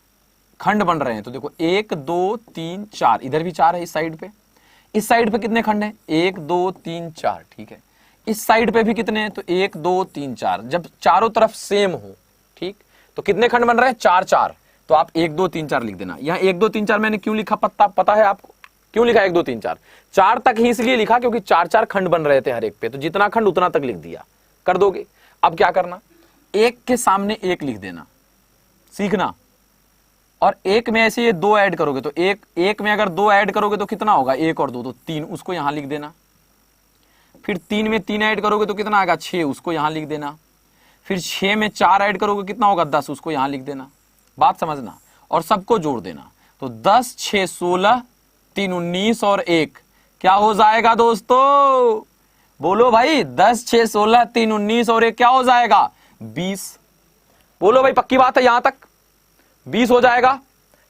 खंड बन रहे हैं? तो देखो 1 2 3 4, इधर भी 4 है इस साइड पे। इस साइड पे कितने खंड हैं? 1 2 3 4, ठीक है। इस साइड पे भी कितने हैं? तो 1 2 3 4। जब चारों तरफ सेम हो, ठीक, तो कितने खंड बन रहे हैं? 4 4। तो आप 1 2 3 4 लिख देना। यहां 1 2 3 4 मैंने क्यों लिखा पता है आपको? क्यों लिखा 1 2 3 4? 4 तक ही इसलिए लिखा क्योंकि 4 4 खंड बन रहे थे हर एक पे, तो जितना खंड उतना तक लिख दिया। कर दोगे? अब क्या करना, एक के सामने एक लिख देना, सीखना। और एक में ऐसे ये 2 ऐड करोगे तो एक में अगर 2 ऐड करोगे तो कितना होगा? 1 और 2 तो 3, उसको यहां लिख देना। फिर 3 में 3 ऐड करोगे तो कितना आएगा? 6, उसको यहां लिख देना। फिर 6 में 4 ऐड करोगे कितना होगा? 10, उसको यहां लिख देना। बात समझना और सबको जोड़ देना। तो 10 6 16, 3 19 और 1 क्या हो जाएगा दोस्तों? बोलो भाई, 10 6 16 3 19 और 1 क्या हो जाएगा? 20। बोलो भाई पक्की बात है यहां तक? 20 हो जाएगा,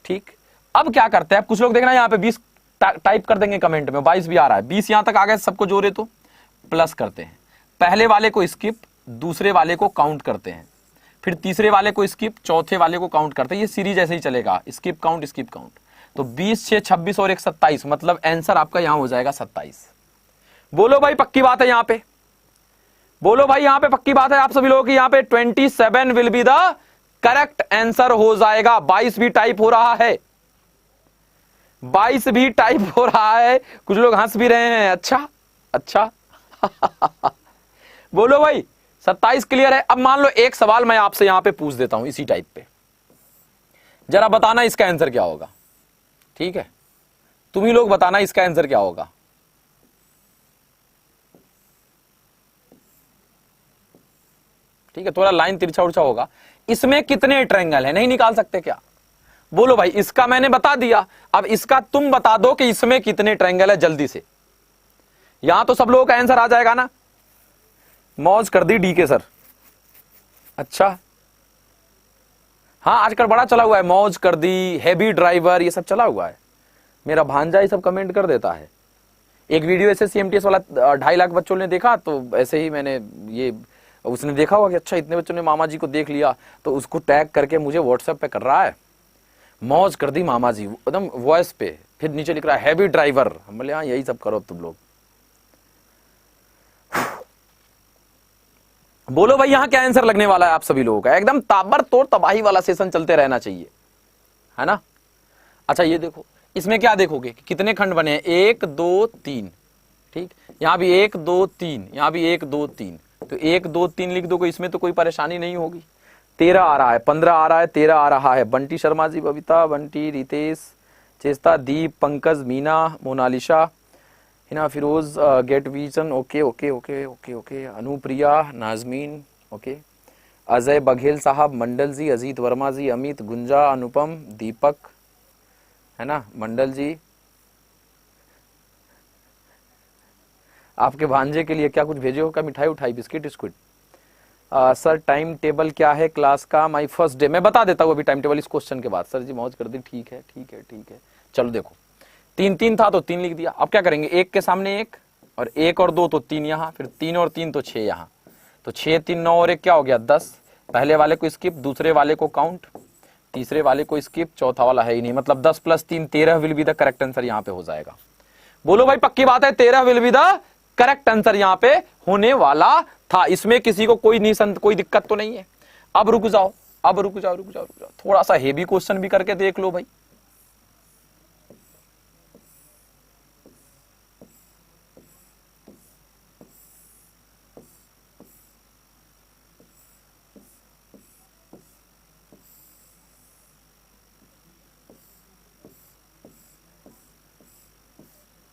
ठीक। अब क्या करते हैं कुछ लोग, देखना यहां पे 20 टाइप कर देंगे कमेंट में, 22 भी आ रहा है। 20 यहां तक आ गए, सबको जोड़े तो प्लस करते हैं। पहले वाले को स्किप, दूसरे वाले को काउंट करते हैं, फिर तीसरे वाले को स्किप, चौथे वाले को काउंट करते हैं। ये सीरीज ऐसे ही चलेगा, स्किप काउंट स्किप काउंट। तो 20 6 26 और 1 27, मतलब आंसर आपका यहां हो जाएगा 27। बोलो भाई पक्की बात है यहां पे? बोलो भाई यहां पे पक्की बात है आप सभी लोगों की? यहां पे 27 will be the correct answer हो जाएगा। 22 भी टाइप हो रहा है, 22 भी टाइप हो रहा है। कुछ लोग हंस भी रहे हैं, अच्छा अच्छा। बोलो भाई 27 क्लियर है। अब मान लो एक सवाल मैं आपसे यहां पे पूछ देता हूं इसी टाइप पे, जरा बताना इसका आंसर क्या होगा, ठीक है। तुम ही लोग बताना इसका आंसर क्या होगा। ठीक है, थोड़ा लाइन तिरछा उड़छा होगा। इसमें कितने ट्रायंगल है, नहीं निकाल सकते क्या? बोलो भाई, इसका मैंने बता दिया, अब इसका तुम बता दो कि इसमें कितने ट्रायंगल है जल्दी से। यहां तो सब लोगों का आंसर आ जाएगा ना। मौज कर दी डीके सर, अच्छा। हाँ आजकल बड़ा चला हुआ है, मौज कर दी, हैवी ड्राइवर, ये सब चला हुआ है। मेरा भांजा ये सब कमेंट कर देता है। एक वीडियो ऐसे CMTS वाला 2.5 लाख बच्चों ने देखा, तो ऐसे ही मैंने ये, उसने देखा होगा कि अच्छा इतने बच्चों ने मामा जी को देख लिया, तो उसको टैग करके मुझे व्हाट्सएप पे कर रहा है, मौज कर दी मामा जी, एकदम वॉइस पे। फिर नीचे लिख रहा है हैवी ड्राइवर। हम बोले हाँ यही सब करो तुम लोग। बोलो भाई यहां क्या आंसर लगने वाला है आप सभी लोगों का? एकदम ताबड़तोड़ तबाही वाला सेशन चलते रहना चाहिए, है ना। अच्छा ये देखो, इसमें क्या देखोगे कि कितने खंड बने हैं, 1 2 3, ठीक, यहां भी 1 2 3, यहां भी 1 2 3, तो 1 2 3 लिख दो, इसमें तो कोई परेशानी नहीं होगी। 13 आ रहा है, 15 आ रहा है, 13 आ रहा है। बंटी शर्मा जी, बबीता, बंटी, रितेश, चेस्ता, दीप, पंकज, मीना, मोनालिशा, हिना, फिरोज, गेट विजन, okay okay okay okay okay, Anupriya, Nazmeen, okay, Ajay Baghel साहब, मंडल जी, अजीत वर्मा जी, अमित, गुंजा, अनुपम, दीपक, है ना, मंडल जी। आपके भांजे के लिए क्या कुछ भेजे हो? क्या मिठाई उठाई, बिस्किट स्क्विट? सर टाइम टेबल क्या है क्लास का? माई फर्स्ट डे, मैं बता देता हूँ अभी टाइम टेबल इस क्वेश्चन के बाद। सर जी मौज कर दी, ठीक है ठीक है ठीक है। चलो देखो, 3 3 था तो 3 लिख दिया। अब क्या करेंगे, 1 के सामने 1 और 1 और 2 तो 3 यहाँ, फिर 3 और 3 तो 6 यहाँ, तो 6 3 9 और 1 क्या हो गया 10। पहले वाले को स्किप, दूसरे वाले को काउंट, तीसरे वाले को स्किप, चौथा वाला है ही नहीं, मतलब 10 + 3 13 will be the correct answer यहाँ पे हो जाएगा। बोलो भाई पक्की बात है, 13 will be the correct answer यहाँ पे होने वाला था। इसमें किसी को कोई कोई दिक्कत तो नहीं है। अब रुक जाओ, अब रुक जाओ रुक जाओ रुक जाओ, थोड़ा सा हेवी क्वेश्चन भी करके देख लो भाई।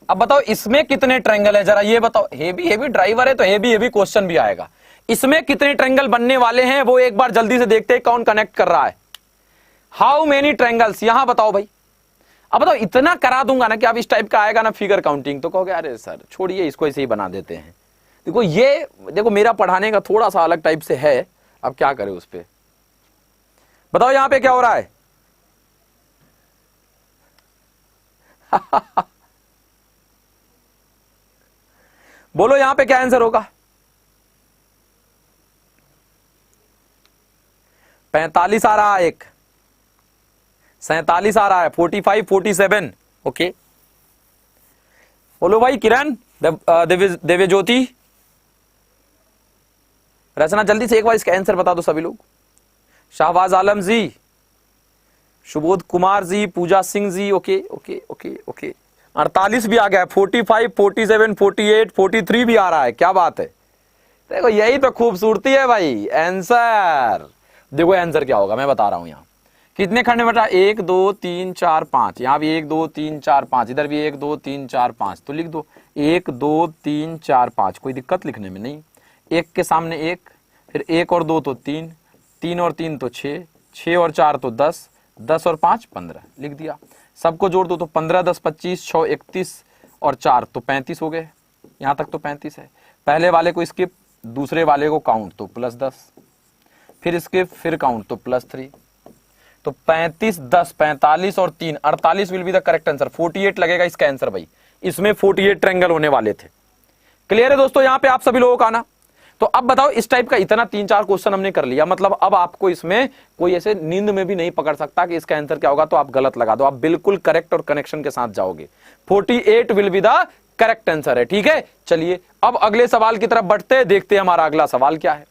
अब बताओ इसमें कितने ट्रायंगल है, जरा ये बताओ। हेवी हेवी ड्राइवर है तो हेवी हेवी क्वेश्चन भी आएगा। इसमें कितने ट्रायंगल बनने वाले हैं वो एक बार जल्दी से देखते हैं, कौन कनेक्ट कर रहा है। हाउ मेनी ट्रायंगल्स, यहां बताओ भाई। अब बताओ इतना करा दूंगा ना कि अब इस टाइप का आएगा ना फिगर काउंटिंग, तो कहोगे अरे सर छोड़िए इसको, ऐसे ही बना देते हैं। देखो ये देखो मेरा पढ़ाने का थोड़ा सा अलग टाइप से है, अब क्या करें उस पर। बताओ यहां पे क्या हो रहा है। बोलो यहां पे क्या आंसर होगा। 45 आ रहा है, एक 47 आ रहा है, 45 47, ओके। बोलो भाई किरण, दिव्य ज्योति, रचना, जल्दी से एक बार इसका आंसर बता दो सभी लोग। शाहबाज आलम जी, सुबोध कुमार जी, पूजा Singh ji, okay okay okay okay. 48 भी आ गया, 45 47 48 43 भी आ रहा है, क्या बात है। देखो यही तो खूबसूरती है भाई। आंसर देखो, आंसर क्या होगा मैं बता रहा हूं। यहां कितने खंड में बटा, 1 2 3 4 5, यहां भी 1 2 3 4 5, इधर भी 1 2 3 4 5, तो लिख दो 1 2 3 4 5, कोई दिक्कत लिखने में नहीं। 1 के सामने 1, फिर 1 और 2 तो 3, 3 और 3 तो 6, 6 और 4 तो 10, 10 और 5 15, लिख दिया। सबको जोड़ दो तो 15 10 25, 6 31 और 4 तो 35 हो गए। यहां तक तो 35 है। पहले वाले को स्किप, दूसरे वाले को काउंट तो +10, फिर स्किप, फिर काउंट तो +3, तो 35 10 45 और 3 48 will be the correct answer. 48 लगेगा इसका आंसर भाई। इसमें 48 ट्रायंगल होने वाले थे। क्लियर है दोस्तों यहां पे आप सभी लोगों का आना। तो अब बताओ इस टाइप का इतना 3-4 क्वेश्चन हमने कर लिया, मतलब अब आपको इसमें कोई ऐसे नींद में भी नहीं पकड़ सकता कि इसका आंसर क्या होगा, तो आप गलत लगा दो, आप बिल्कुल करेक्ट और कनेक्शन के साथ जाओगे। 48 will be the correct answer है, ठीक है। चलिए अब अगले सवाल की तरफ बढ़ते हैं, देखते हैं हमारा अगला सवाल क्या है।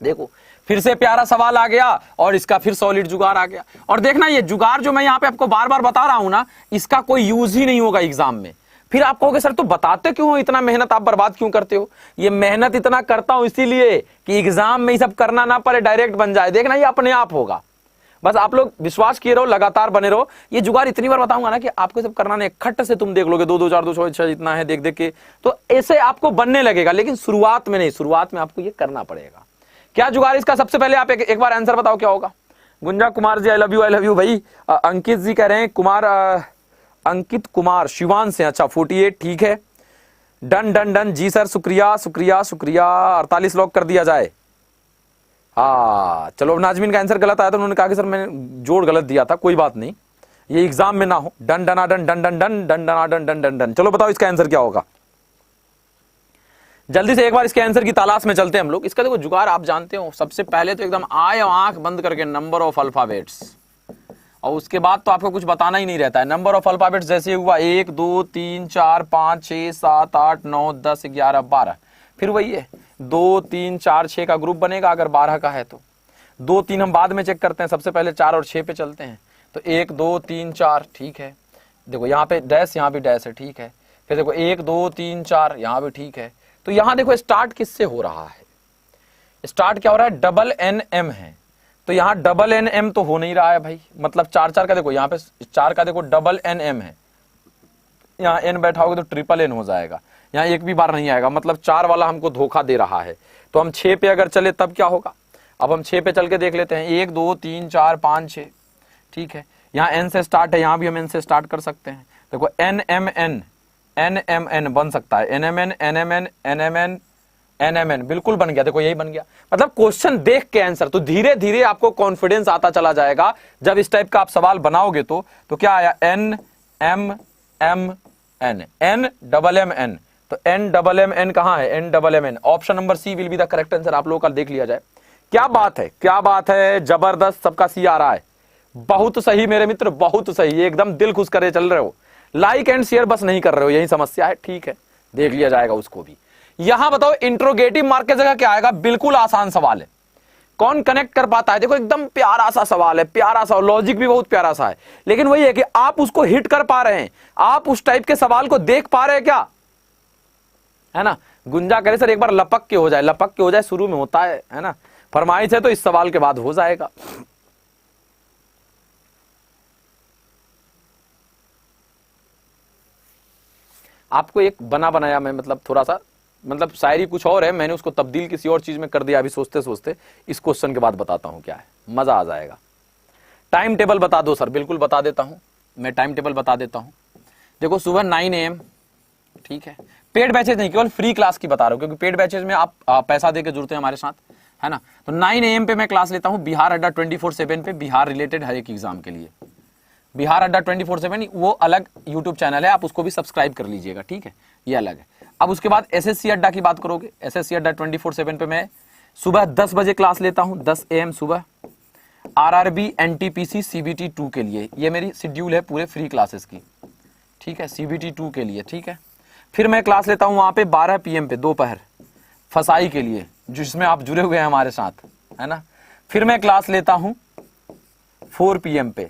देखो फिर से प्यारा सवाल आ गया और इसका फिर सॉलिड जुगाड़ आ गया। और देखना ये जुगाड़ जो मैं यहां पे आपको बार बार बता रहा हूं ना, इसका कोई यूज ही नहीं होगा एग्जाम में। फिर आप कहोगे सर तो बताते क्यों हो, इतना मेहनत आप बर्बाद क्यों करते हो। ये मेहनत इतना करता हूं इसीलिए कि एग्जाम में ये सब करना ना पड़े, डायरेक्ट बन जाए। देखना ये अपने आप होगा, बस आप लोग विश्वास किए रहो, लगातार बने रहो। ये जुगाड़ इतनी बार बताऊंगा ना कि आपको सब करना नहीं, खट से तुम देख लोगे 2 2 4 2 6 6 इतना है, देख देख के तो ऐसे आपको बनने लगेगा। लेकिन शुरुआत में नहीं, शुरुआत में आपको ये करना पड़ेगा। क्या जुगाड़ इसका, सबसे पहले आप एक बार आंसर बताओ क्या होगा। गुंजा Kumar ji I love you भाई। अंकित जी कह रहे हैं कुमार, अंकित कुमार शिवान से, अच्छा 48 ठीक है। डन डन डन जी सर, शुक्रिया शुक्रिया शुक्रिया। 48 लॉक कर दिया जाए। हाँ चलो, नाजमीन का आंसर गलत आया था, उन्होंने कहा कि सर मैंने जोड़ गलत दिया था, कोई बात नहीं, ये एग्जाम में ना हो। डन डना डन डन डन डन डन डना डन डन डन डन। चलो बताओ इसका आंसर क्या होगा, जल्दी से एक बार इसके आंसर की तलाश में चलते हैं हम लोग। इसका देखो जुगाड़ आप जानते हो, सबसे पहले तो एकदम आए आंख बंद करके नंबर ऑफ अल्फाबेट्स, और उसके बाद तो आपको कुछ बताना ही नहीं रहता है। नंबर ऑफ अल्फाबेट्स जैसे हुआ 1 2 3 4 5 6 7 8 9 10 11 12, फिर वही है 2 3 4 6 का ग्रुप बनेगा अगर 12 का है तो। 2 3 हम बाद में चेक करते हैं, सबसे पहले 4 और 6 पे चलते हैं। तो 1 2 3 4 ठीक है, देखो यहाँ पे डैश, यहाँ भी डैश है, ठीक है। फिर देखो 1 2 3 4 यहाँ भी ठीक है। तो यहाँ देखो स्टार्ट किससे हो रहा है, स्टार्ट क्या हो रहा है, डबल एन एम है। तो यहाँ डबल एन एम तो हो नहीं रहा है भाई, मतलब 4 4 का देखो, यहाँ पे 4 का देखो डबल एन एम है, यहाँ एन बैठा होगा तो ट्रिपल एन हो जाएगा, यहाँ एक भी बार नहीं आएगा, मतलब 4 वाला हमको धोखा दे रहा है। तो हम 6 पे अगर चले तब क्या होगा, अब हम 6 पे चल के देख लेते हैं। 1 2 3 4 5 6 ठीक है, यहाँ एन से स्टार्ट है, यहाँ भी हम एन से स्टार्ट कर सकते हैं। देखो एन एम एन बन सकता है, N M N N M N N M N N M N बिल्कुल बन गया, देखो यही बन गया। मतलब क्वेश्चन देख के आंसर, तो धीरे धीरे आपको कॉन्फिडेंस आता चला जाएगा जब इस टाइप का आप सवाल बनाओगे। तो क्या आया, N M M N, N double M N, तो एन डबल एम एन कहां है, N double M N, option number C will be the correct answer. आप लोगों का देख लिया जाए, क्या बात है, क्या बात है, जबरदस्त, सबका सी आ रहा है, बहुत सही मेरे मित्र, बहुत सही, एकदम दिल खुश करे चल रहे हो, लाइक एंड शेयर बस नहीं कर रहे हो, यही समस्या है, ठीक है, देख लिया जाएगा उसको भी। यहां बताओ इंट्रोगेटिव मार्क की जगह क्या आएगा, बिल्कुल आसान सवाल है, कौन कनेक्ट कर पाता है, देखो एकदम प्यारा सा सवाल है, प्यारा सा, लॉजिक भी बहुत प्यारा सा है, लेकिन वही है कि आप उसको हिट कर पा रहे हैं, आप उस टाइप के सवाल को देख पा रहे हैं क्या, है ना। गुंजा करे सर एक बार लपक के हो जाए, लपक के हो जाए शुरू में होता है ना, फरमाइश है तो इस सवाल के बाद हो जाएगा। आपको एक बना बनाया मैं, मतलब थोड़ा सा, मतलब शायरी कुछ और है, मैंने उसको तब्दील किसी और चीज में कर दिया, अभी सोचते सोचते इस क्वेश्चन के बाद बताता हूं क्या है, मजा आ जाएगा। टाइम टेबल बता दो सर, बिल्कुल बता देता हूं, मैं टाइम टेबल बता देता हूं। देखो सुबह 9 AM, ठीक है, पेड बैचेज नहीं, केवल फ्री क्लास की बता रहा हूं, क्योंकि पेड बैचेज में आप पैसा देकर जुड़ते हैं हमारे साथ, है ना। तो 9 AM पे मैं क्लास लेता हूं बिहार अड्डा 24/7 पे, बिहार रिलेटेड हर एक एग्जाम के लिए। बिहार अड्डा 24/7 वो अलग यूट्यूब चैनल है, आप उसको भी सब्सक्राइब कर लीजिएगा, ठीक है, ये अलग है। अब उसके बाद एसएससी अड्डा की बात करोगे, एसएससी अड्डा 24/7 पे मैं सुबह 10 बजे क्लास लेता हूं, 10 AM सुबह, आरआरबी एनटीपीसी सीबीटी 2 के लिए, ये मेरी शेड्यूल है पूरे फ्री क्लासेस की, ठीक है, सीबीटी 2 के लिए, ठीक है। फिर मैं क्लास लेता हूं वहां पे 12 PM पे, दोपहर, फसाई के लिए, जिसमें आप जुड़े हुए हैं हमारे साथ, है ना। फिर मैं क्लास लेता हूं 4 PM पे,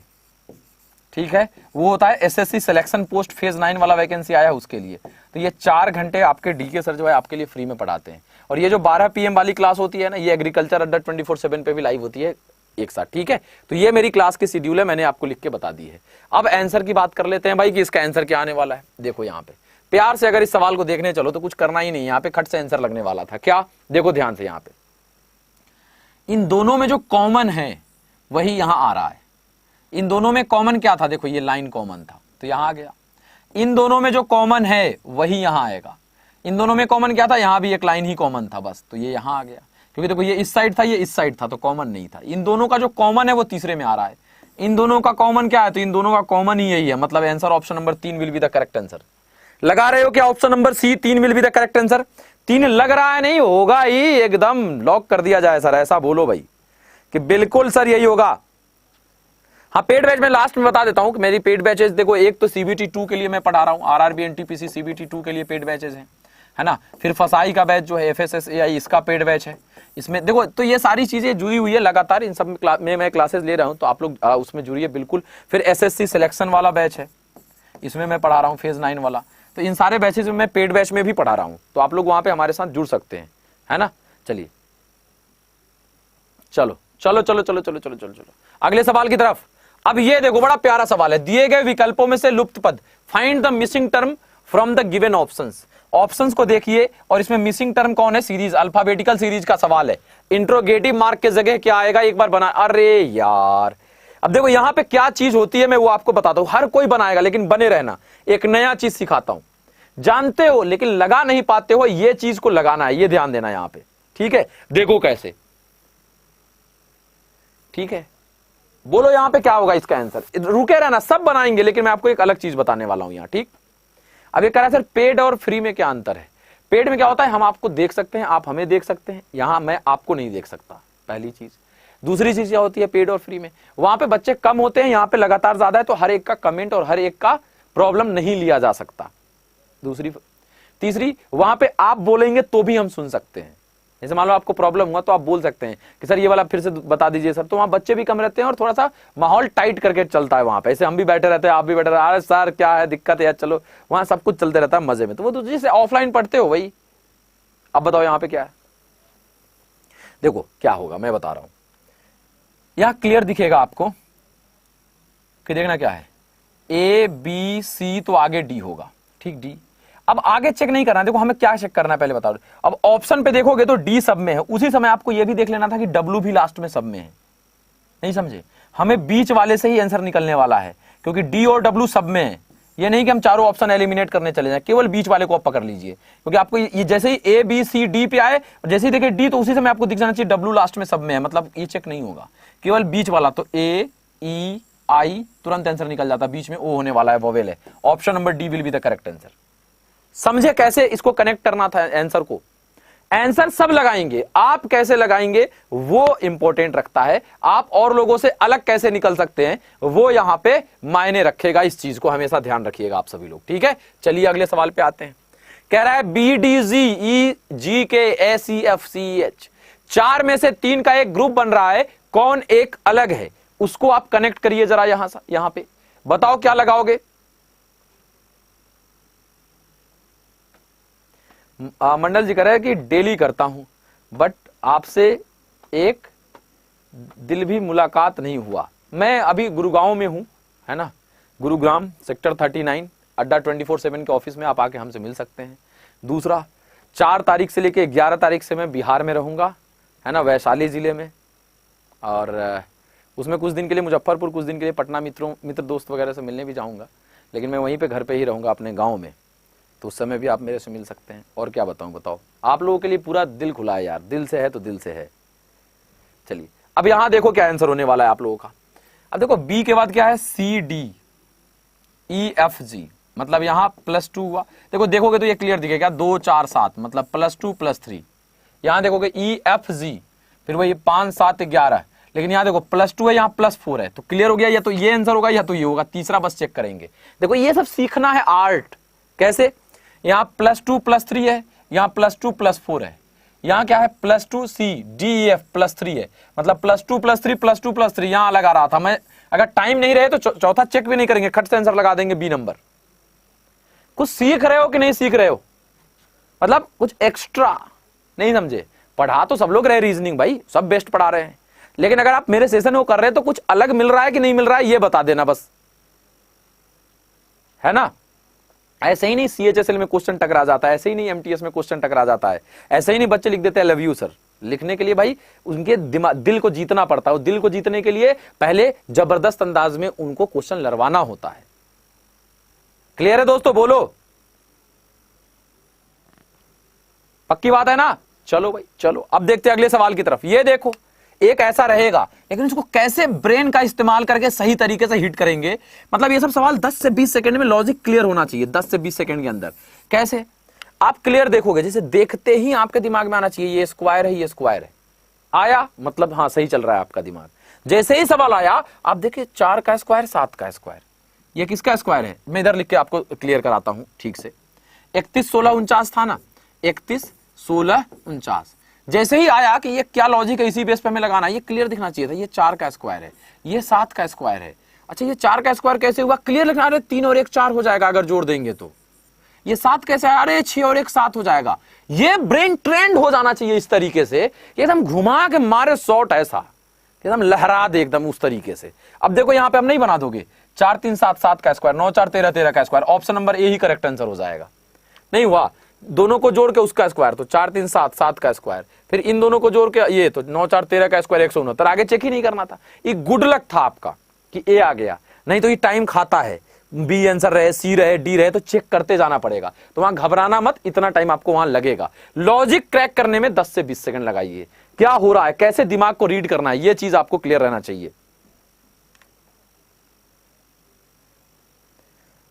ठीक है, वो होता है एसएससी सिलेक्शन पोस्ट फेज 9 वाला वैकेंसी आया उसके लिए। तो ये 4 घंटे आपके डीके सर जो है आपके लिए फ्री में पढ़ाते हैं। और ये जो 12 PM वाली क्लास होती है ना, ये एग्रीकल्चर अड्डा 24/7 पे भी लाइव होती है एक साथ, ठीक है। तो ये मेरी क्लास की शेड्यूल है, मैंने आपको लिख के बता दी है। अब आंसर की बात कर लेते हैं भाई कि इसका आंसर क्या आने वाला है। देखो यहाँ पे प्यार से अगर इस सवाल को देखने चलो तो कुछ करना ही नहीं, यहाँ पे खट से आंसर लगने वाला था। क्या, देखो ध्यान से, यहाँ पे इन दोनों में जो कॉमन है वही यहां आ रहा है। इन दोनों में कॉमन क्या था, देखो ये लाइन कॉमन था तो यहां आ गया। इन दोनों में जो कॉमन है वही यहां आएगा। इन दोनों में कॉमन क्या था, यहां भी एक लाइन ही कॉमन था बस, तो ये यहां आ गया, क्योंकि देखो ये इस साइड था, ये इस साइड था, तो कॉमन नहीं था। इन दोनों का जो कॉमन है वो तीसरे में आ रहा है। इन दोनों का कॉमन क्या है, तो इन दोनों का कॉमन ही यही है, मतलब answer option number 3 will be the correct answer. लगा रहे हो क्या, option number C 3 will be the correct answer. 3 लग रहा है, नहीं होगा ही, एकदम लॉक कर दिया जाए सर, ऐसा बोलो भाई कि बिल्कुल सर यही होगा। हाँ, पेड बैच में लास्ट में बता देता हूं कि मेरी पेड बैचेस देखो, एक तो सीबीटी 2 के लिए मैं पढ़ा रहा हूं, आरआरबी एनटीपीसी सीबीटी 2 के लिए पेड बैचेस हैं, है ना। फिर फसाई का बैच जो है एफएसएसएआई, इसका पेड बैच है। इसमें देखो तो ये सारी चीजें जुड़ी हुई है लगातार, इन सब में मैं क्लासेस ले रहा हूं, तो आप लोग उसमें जुड़िए बिल्कुल। फिर एसएससी सिलेक्शन वाला बैच है, इसमें मैं पढ़ा रहा हूँ फेज 9 वाला। तो इन सारे बैचेस में मैं पेड बैच में भी पढ़ा रहा हूँ, तो आप लोग वहां पे हमारे साथ जुड़ सकते हैं, है ना। चलिए चलो चलो चलो चलो चलो चलो चलो चलो अगले सवाल की तरफ। अब ये देखो बड़ा प्यारा सवाल है, दिए गए विकल्पों में से लुप्त पद, find the missing term from the given options. Options को देखिए और इसमें मिसिंग टर्म कौन है, सीरीज, अल्फाबेटिकल सीरीज का सवाल है। इंट्रोगेटिव मार्क के जगह क्या आएगा, एक बार बना, अरे यार अब देखो यहां पे क्या चीज होती है मैं वो आपको बताता हूं। हर कोई बनाएगा लेकिन बने रहना, एक नया चीज सिखाता हूं, जानते हो लेकिन लगा नहीं पाते हो, ये चीज को लगाना है, ये ध्यान देना यहां पे, ठीक है। देखो कैसे, ठीक है, बोलो यहां पे क्या होगा इसका आंसर, रुके रहना, सब बनाएंगे लेकिन मैं आपको एक अलग चीज बताने वाला हूं यहां, ठीक। अब ये कह रहा है सर पेड और फ्री में क्या अंतर है। पेड में क्या होता है, हम आपको देख सकते हैं, आप हमें देख सकते हैं, यहां मैं आपको नहीं देख सकता, पहली चीज। दूसरी चीज क्या होती है पेड और फ्री में, वहां पे बच्चे कम होते हैं, यहां पे लगातार ज्यादा है, तो हर एक का कमेंट और हर एक का प्रॉब्लम नहीं लिया जा सकता। दूसरी, तीसरी, वहां पे आप बोलेंगे तो भी हम सुन सकते हैं, जैसे मान लो आपको प्रॉब्लम हुआ तो आप बोल सकते हैं कि सर ये वाला फिर से बता दीजिए सर, तो वहां बच्चे भी कम रहते हैं और थोड़ा सा माहौल टाइट करके चलता है वहां पे। ऐसे हम भी बैठे रहते हैं, आप भी बैठे रहते हैं, अरे सर क्या है दिक्कत है यार, चलो, वहां सब कुछ चलते रहता है मजे में। तो वो तो जैसे ऑफलाइन पढ़ते हो वही। अब बताओ यहाँ पे क्या है, देखो क्या होगा मैं बता रहा हूं। यहां क्लियर दिखेगा आपको कि देखना क्या है, ए बी सी, तो आगे डी होगा, ठीक, डी। अब आगे चेक नहीं करना, देखो हमें क्या चेक करना है पहले बता दो। अब ऑप्शन पे देखोगे तो डी सब में है, उसी समय आपको यह भी देख लेना था कि डब्ल्यू भी लास्ट में सब में है। नहीं समझे, हमें बीच वाले से ही आंसर निकलने वाला है, क्योंकि डी और डब्ल्यू सब में है। ये नहीं कि हम चारों ऑप्शन एलिमिनेट करने चले जाए, केवल बीच वाले को आप पकड़ लीजिए, क्योंकि आपको ये जैसे ही ए बी सी डी पे आए, जैसे ही देखे डी, तो उसी समय आपको दिख जाना चाहिए डब्ल्यू लास्ट में सब में है, मतलब ये चेक नहीं होगा, केवल बीच वाला। तो ए ई आई, तुरंत आंसर निकल जाता, बीच में ओ होने वाला है, वोवेल है। Option number D will be the correct answer. समझे कैसे इसको कनेक्ट करना था आंसर को? आंसर सब लगाएंगे, आप कैसे लगाएंगे वो इंपॉर्टेंट रखता है। आप और लोगों से अलग कैसे निकल सकते हैं वो यहां पे मायने रखेगा, इस चीज को हमेशा ध्यान रखिएगा आप सभी लोग, ठीक है। चलिए अगले सवाल पे आते हैं। कह रहा है बी डी जी ई जी के ए सी एफ सी एच, चार में से तीन का एक ग्रुप बन रहा है, कौन एक अलग है, उसको आप कनेक्ट करिए जरा यहां पे, बताओ क्या लगाओगे। मंडल जी कह रहे हैं कि डेली करता हूं, बट आपसे एक दिल भी मुलाकात नहीं हुआ। मैं अभी गुरुगांव में हूं, है ना, गुरुग्राम सेक्टर 39 अड्डा 24/7 के ऑफिस में, आप आके हमसे मिल सकते हैं। दूसरा, 4 तारीख से लेके 11 तारीख से मैं बिहार में रहूंगा, है ना, वैशाली जिले में, और उसमें कुछ दिन के लिए मुजफ्फरपुर, कुछ दिन के लिए पटना, मित्र दोस्त वगैरह से मिलने भी जाऊंगा, लेकिन मैं वहीं पे घर पे ही रहूंगा अपने गांव में, तो उस समय भी आप मेरे से मिल सकते हैं। और क्या बताऊं, बताओ, आप लोगों के लिए पूरा दिल खुला है यार, दिल से है तो दिल से है। चलिए अब यहां देखो क्या आंसर होने वाला है आप लोगों का। अब देखो बी के बाद क्या है, C D E F G, मतलब यहां +2 हुआ। देखो देखोगे तो ये क्लियर दिखेगा, 2 4 7, मतलब +2 +3। यहां देखोगे ई एफ जी, फिर वही 5 7 11, लेकिन यहां देखो +2 है, यहां +4 है, तो क्लियर हो गया, या तो ये आंसर होगा या तो ये होगा। तीसरा बस चेक करेंगे। देखो ये सब सीखना है आर्ट, कैसे, यहां +2 +3 है, यहां +2 +4 है, यहां क्या है +2 सी डी ई एफ +3 है, मतलब +2 +3 +2 +3 यहां लगा रहा था मैं। अगर टाइम नहीं रहे तो चौथा चेक भी नहीं करेंगे, खट से आंसर लगा देंगे बी नंबर। कुछ सीख रहे हो कि नहीं सीख रहे हो, मतलब कुछ एक्स्ट्रा, नहीं समझे। पढ़ा तो सब लोग रहे रीजनिंग, भाई सब बेस्ट पढ़ा रहे हैं, लेकिन अगर आप मेरे सेशन में कर रहे हैं तो कुछ अलग मिल रहा है कि नहीं मिल रहा है ये बता देना बस, है ना। ऐसे ही नहीं सीएचएसएल में क्वेश्चन टकरा जाता है, ऐसे ही नहीं एमटीएस में क्वेश्चन टकरा जाता है, ऐसे ही नहीं बच्चे लिख देते हैं लव यू सर। लिखने के लिए भाई उनके दिल को जीतना पड़ता है, दिल को जीतने के लिए पहले जबरदस्त अंदाज में उनको क्वेश्चन लड़वाना होता है। क्लियर है दोस्तों, बोलो, पक्की बात है ना। चलो भाई चलो, अब देखते हैं अगले सवाल की तरफ। ये देखो एक ऐसा रहेगा, लेकिन इसको कैसे ब्रेन का इस्तेमाल करके सही तरीके से हिट करेंगे, मतलब ये सब सवाल 10 से 20 सेकंड में लॉजिक क्लियर होना चाहिए, 10 से 20 सेकंड के अंदर। कैसे आप क्लियर देखोगे, जैसे देखते ही आपके दिमाग में आना चाहिए ये स्क्वायर है, ये स्क्वायर है, आया मतलब हाँ सही चल रहा है आपका दिमाग। जैसे ही सवाल आया आप देखिए 4 का स्क्वायर 7 का स्क्वायर, ये किसका स्क्वायर है, मैं इधर लिख के आपको क्लियर कराता हूं ठीक से। 31 16 49 था ना, 31 16 49, जैसे ही आया कि ये क्या लॉजिक है, इसी बेस पे हमें लगाना, ये क्लियर दिखना चाहिए था। ये 4 का स्क्वायर है, ये 7 का स्क्वायर है। अच्छा ये 4 का स्क्वायर कैसे हुआ, क्लियर लिखना, अरे 3 और 1 4 हो जाएगा अगर जोड़ देंगे तो। ये 7 कैसे आया, अरे 6 और 1 7 हो जाएगा। ये ब्रेन ट्रेंड हो जाना चाहिए इस तरीके से, एकदम घुमा के मारे शॉट, ऐसा एकदम लहरा दे एकदम उस तरीके से। अब देखो यहाँ पे हम नहीं बना दोगे, 4 3 7 7 का स्क्वायर, 9 4 13 13 का square, option number A he correct answer हो जाएगा। नहीं हुआ, दोनों को जोड़ के उसका स्क्वायर, तो 4 3 7 7 का स्क्वायर, फिर इन दोनों को जोड़ के ये, तो 9 4 13 का स्क्वायर 169। आगे चेक ही नहीं करना था, ये गुड लक था आपका कि ए आ गया, नहीं तो ये टाइम खाता है, बी आंसर रहे, सी रहे, डी रहे, तो चेक करते जाना पड़ेगा। तो वहां घबराना मत, इतना टाइम आपको वहां लगेगा। लॉजिक क्रैक करने में 10 से 20 सेकंड लगाइए, क्या हो रहा है, कैसे दिमाग को रीड करना है, ये चीज आपको क्लियर रहना चाहिए।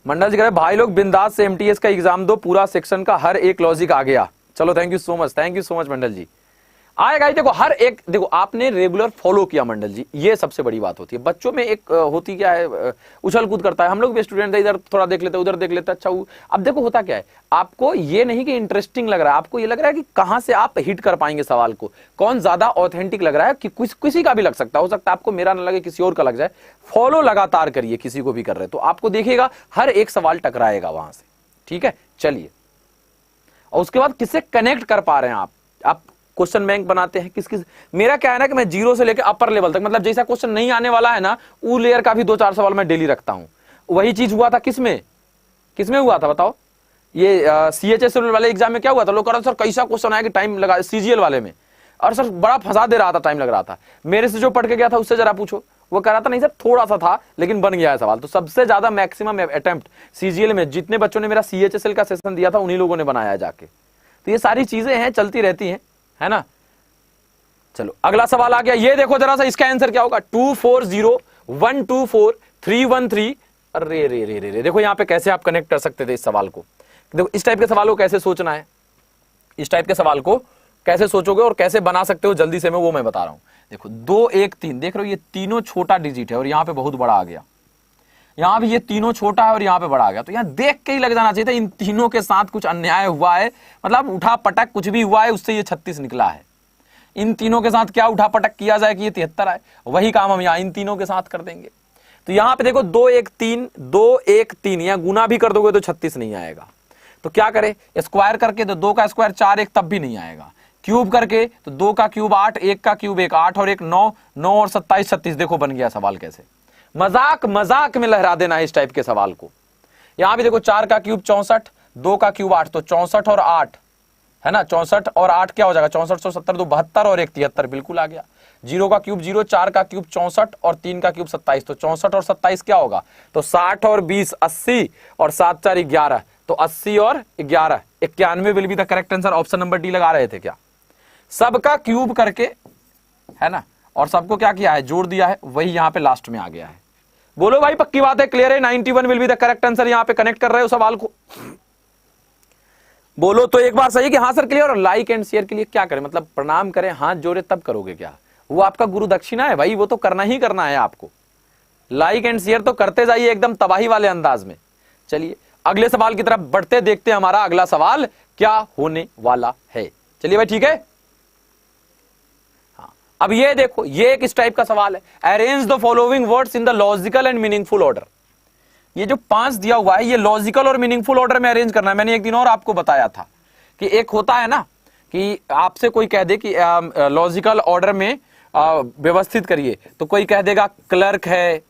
मंडल जी कह रहे भाई लोग बिंदास से एमटीएस का एग्जाम दो, पूरा सेक्शन का हर एक लॉजिक आ गया। चलो thank you so much, thank you so much Mandal ji. आएगा ही। देखो हर एक, देखो आपने रेगुलर फॉलो किया मंडल जी, ये सबसे बड़ी बात होती है। बच्चों में एक होती क्या है, उछल कूद करता है। हम लोग भी स्टूडेंट है, इधर थोड़ा देख लेते उधर देख लेते, अच्छा अब देखो होता क्या है, आपको ये नहीं कि इंटरेस्टिंग लग रहा है, आपको ये लग रहा है कि कहां से आप हिट कर पाएंगे सवाल को, कौन ज्यादा ऑथेंटिक लग रहा है, कि किसी का भी लग सकता है, हो सकता है आपको मेरा ना लगे, किसी और का लग जाए। फॉलो लगातार करिए, किसी को भी कर रहे तो आपको देखिएगा हर एक सवाल टकराएगा वहां से। ठीक है, चलिए। और उसके बाद किससे कनेक्ट कर पा रहे हैं आप क्वेश्चन बैंक बनाते हैं किस किस। मेरा क्या है ना कि मैं जीरो से लेकर अपर लेवल तक, मतलब जैसा क्वेश्चन नहीं आने वाला है ना, वो लेयर का भी 2-4 सवाल मैं डेली रखता हूं। वही चीज हुआ था किसमें हुआ था बताओ, ये CHSL वाले एग्जाम में क्या हुआ था, लोग कह रहे सर कैसा क्वेश्चन आया कि टाइम लगा, CGL वाले में, और सर बड़ा फंसा दे रहा था, टाइम लग रहा था। मेरे से जो पढ़ के गया था उससे जरा पूछो, वो कह रहा था नहीं सर थोड़ा सा था लेकिन बन गया है सवाल। तो सबसे ज्यादा मैक्सिमम अटेम्प्ट CGL में जितने बच्चों ने मेरा CHSL का सेशन दिया था उन्हीं लोगों ने बनाया जाके। तो ये सारी चीजें हैं, चलती रहती हैं, है ना। चलो अगला सवाल आ गया, ये देखो जरा सा, इसका आंसर क्या होगा, 2401243113। अरे रे रे रे रे, देखो यहाँ पे कैसे आप कनेक्ट कर सकते थे इस सवाल को। देखो इस टाइप के सवाल को कैसे सोचना है, इस टाइप के सवाल को कैसे सोचोगे और कैसे बना सकते हो जल्दी से, मैं बता रहा हूं। देखो 2 1 3, देख रहे हो ये तीनों छोटा डिजिट है और यहाँ पे बहुत बड़ा आ गया, यहाँ भी ये तीनों छोटा है और यहाँ पे बड़ा आ गया। तो यहाँ देख के ही लग जाना चाहिए था इन तीनों के साथ कुछ अन्याय हुआ है, मतलब उठा पटक कुछ भी हुआ है, उससे ये 36 निकला है। इन तीनों के साथ क्या उठा पटक किया जाए कि ये 73 आए, वही काम हम यहाँ इन तीनों के साथ कर देंगे। तो यहाँ पे देखो 2 1 3 यहाँ गुना भी कर दोगे तो 36 नहीं आएगा। तो क्या करें, स्क्वायर करके, तो 2 का स्क्वायर 4 1 तब भी नहीं आएगा। क्यूब करके तो 2 का क्यूब 8, 1 का क्यूब 1 8 और 1 9, 9 और 27 36। देखो बन गया सवाल कैसे। मजाक में लहरा देना है इस टाइप के सवाल को। यहां भी देखो 4 का क्यूब 64, 2 का क्यूब 8, तो 64 और 8 है ना, 64 और 8 क्या हो जाएगा, 64 170 2 72 और 1 73, बिल्कुल आ गया। 0 का क्यूब 0, 4 का क्यूब 64 और 3 का क्यूब 27, तो 64 और 27 क्या होगा, तो 60 और 20 80 और 7 4 11, तो 80 और 11 91 will be the correct answer. Option number D लगा रहे थे क्या, सबका क्यूब करके, है ना, और सबको क्या किया है, जोड़ दिया है, वही यहां पे लास्ट में आ गया है। बोलो भाई पक्की बात है, क्लियर है, 91 will be the correct answer. यहां पे कनेक्ट कर रहे हो सवाल को, बोलो तो एक बार सही कि हाँ सर क्लियर। और लाइक एंड शेयर के लिए क्या करें, मतलब प्रणाम करें, हाथ जोड़े तब करोगे क्या, वो आपका गुरु दक्षिणा है भाई, वो तो करना ही करना है आपको। लाइक एंड शेयर तो करते जाइए एकदम तबाही वाले अंदाज में। चलिए अगले सवाल की तरफ बढ़ते, देखते हैं हमारा अगला सवाल क्या होने वाला है। चलिए भाई ठीक है। हाँ अब ये देखो, ये एक इस टाइप का सवाल है, arrange the following words in the logical and meaningful order. ये जो 5 दिया हुआ है ये लॉजिकल और मीनिंगफुल ऑर्डर में अरेंज करना है। मैंने एक दिन और आपको बताया था कि एक होता है ना कि आपसे कोई कह दे कि लॉजिकल ऑर्डर में व्यवस्थित करिए, तो कोई कह देगा क्लर्क है,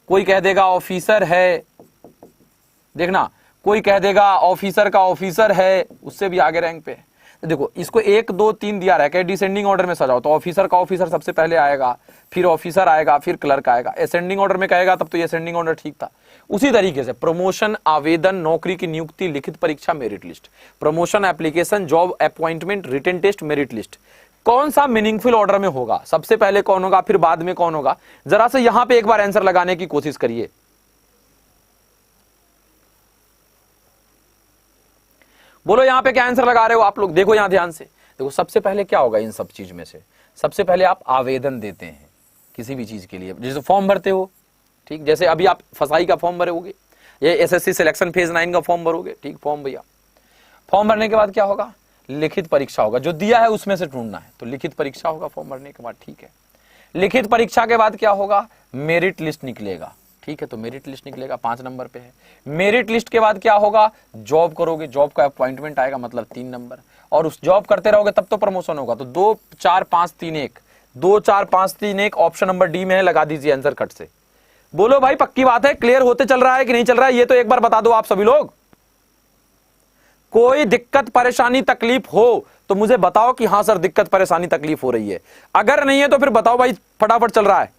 कोई कह देगा ऑफिसर है, देखना कोई कह देगा ऑफिसर का ऑफिसर है, उससे भी आगे रैंक पे है। तो देखो इसको 1 2 3 दिया रहा है, डिसेंडिंग ऑर्डर में सजाओ, तो ऑफिसर का ऑफिसर सबसे पहले आएगा, फिर ऑफिसर आएगा, फिर क्लर्क आएगा। असेंडिंग ऑर्डर में कहेगा तब तो ये असेंडिंग ऑर्डर ठीक था। उसी तरीके से प्रमोशन, आवेदन, नौकरी की नियुक्ति, लिखित परीक्षा, merit list, promotion, application, job appointment, written test, merit list, कौन सा मीनिंगफुल ऑर्डर में होगा, सबसे पहले कौन होगा, फिर बाद में कौन होगा। जरा से यहां पे एक बार आंसर लगाने की कोशिश करिए। बोलो यहां पे क्या आंसर लगा रहे हो आप लोग, देखो यहां ध्यान से। देखो सबसे पहले क्या होगा इन सब चीज में से, सबसे पहले आप आवेदन देते हैं किसी भी चीज के लिए, जैसे फॉर्म भरते हो, ठीक, जैसे अभी आप फसाई का फॉर्म भरोगे, ये एसएससी सिलेक्शन फेज 9 का फॉर्म भरोगे, ठीक, फॉर्म भैया। फॉर्म भरने के बाद क्या होगा, लिखित परीक्षा होगा, जो दिया है उसमें से ढूंढना है, तो लिखित परीक्षा होगा फॉर्म भरने के बाद, ठीक है। लिखित परीक्षा के बाद क्या होगा, मेरिट लिस्ट निकलेगा, ठीक है, तो मेरिट लिस्ट निकलेगा, 5 नंबर पे है। मेरिट लिस्ट के बाद क्या होगा, जॉब करोगे, जॉब का अपॉइंटमेंट आएगा, मतलब 3 नंबर, और उस जॉब करते रहोगे तब तो प्रमोशन होगा। तो 2 4 5 3 1, 2 4 5 3 1 ऑप्शन नंबर डी में है, लगा दीजिए आंसर कट से। बोलो भाई पक्की बात है, क्लियर होते चल रहा है कि नहीं चल रहा है, ये तो एक बार बता दो आप सभी लोग। कोई दिक्कत परेशानी तकलीफ हो तो मुझे बताओ कि हाँ सर दिक्कत परेशानी तकलीफ हो रही है, अगर नहीं है तो फिर बताओ भाई फटाफट चल रहा है।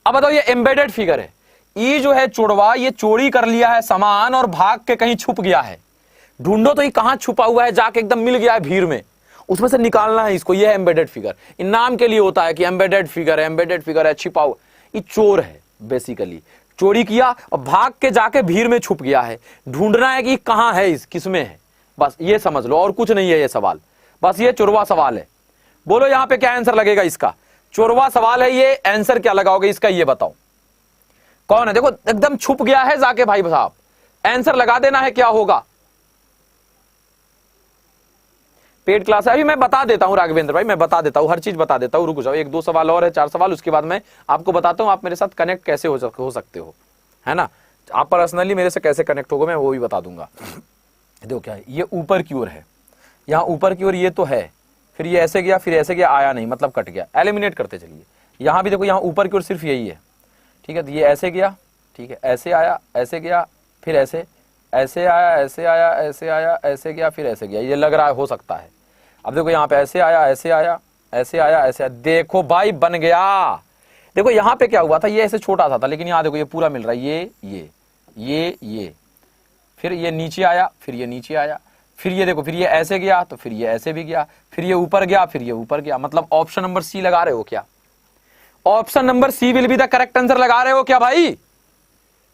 अब बताओ ये एम्बेडेड फिगर है, ई जो है चुड़वा, ये चोरी कर लिया है सामान और भाग के कहीं छुप गया है, ढूंढो तो ये कहां छुपा हुआ है, जाके एकदम मिल गया है भीड़ में, उसमें से निकालना है इसको। ये है एम्बेडेड फिगर, इन नाम के लिए होता है कि एम्बेडेड फिगर है, एम्बेडेड फिगर है, छिपा हुआ, ये चोर है बेसिकली, चोरी किया और भाग के जाके भीड़ में छुप गया है, ढूंढना है कि कहां है, इस किसमें है, बस ये समझ लो और कुछ नहीं है ये सवाल। बस ये चुरवा सवाल है। बोलो यहां पे क्या आंसर लगेगा इसका? चुरवा सवाल है ये, आंसर क्या लगाओगे इसका ये बताओ। कौन है? देखो एकदम छुप गया है जाके भाई साहब, आंसर लगा देना है, क्या होगा? पेड क्लास है। अभी मैं बता देता हूं राघवेंद्र भाई, मैं बता देता हूं, हर चीज बता देता हूं। रुक जाओ, 1-2 सवाल और है, 4 सवाल, उसके बाद मैं आपको बताता हूं आप मेरे साथ कनेक्ट कैसे हो सकते हो, है ना? आप पर्सनली मेरे से कैसे कनेक्ट होगा मैं वो भी बता दूंगा। देखो क्या है, ये ऊपर की ओर है, यहाँ ऊपर की ओर ये तो है, फिर ये ऐसे गया, फिर ऐसे गया, आया नहीं, मतलब कट गया। एलिमिनेट करते चलिए। यहाँ भी देखो, यहाँ ऊपर की ओर सिर्फ यही है, ठीक है? तो ये ऐसे गया, ठीक है, ऐसे आया, ऐसे गया, फिर ऐसे, ऐसे आया, ऐसे आया, ऐसे आया, ऐसे गया, फिर ऐसे गया। ये लग रहा है हो सकता है। अब देखो यहाँ पे ऐसे आया, ऐसे आया, ऐसे आया, ऐसे आया। देखो भाई बन गया। देखो यहाँ पे क्या हुआ था, ये ऐसे छोटा सा था, लेकिन यहाँ देखो ये पूरा मिल रहा है, ये फिर ये नीचे आया, फिर ये नीचे आया, फिर ये देखो, फिर ये ऐसे गया, तो फिर ये ऐसे भी गया, फिर ये ऊपर गया, फिर ये ऊपर गया। मतलब ऑप्शन नंबर सी लगा रहे हो क्या? Option number C will be the correct answer लगा रहे हो क्या भाई?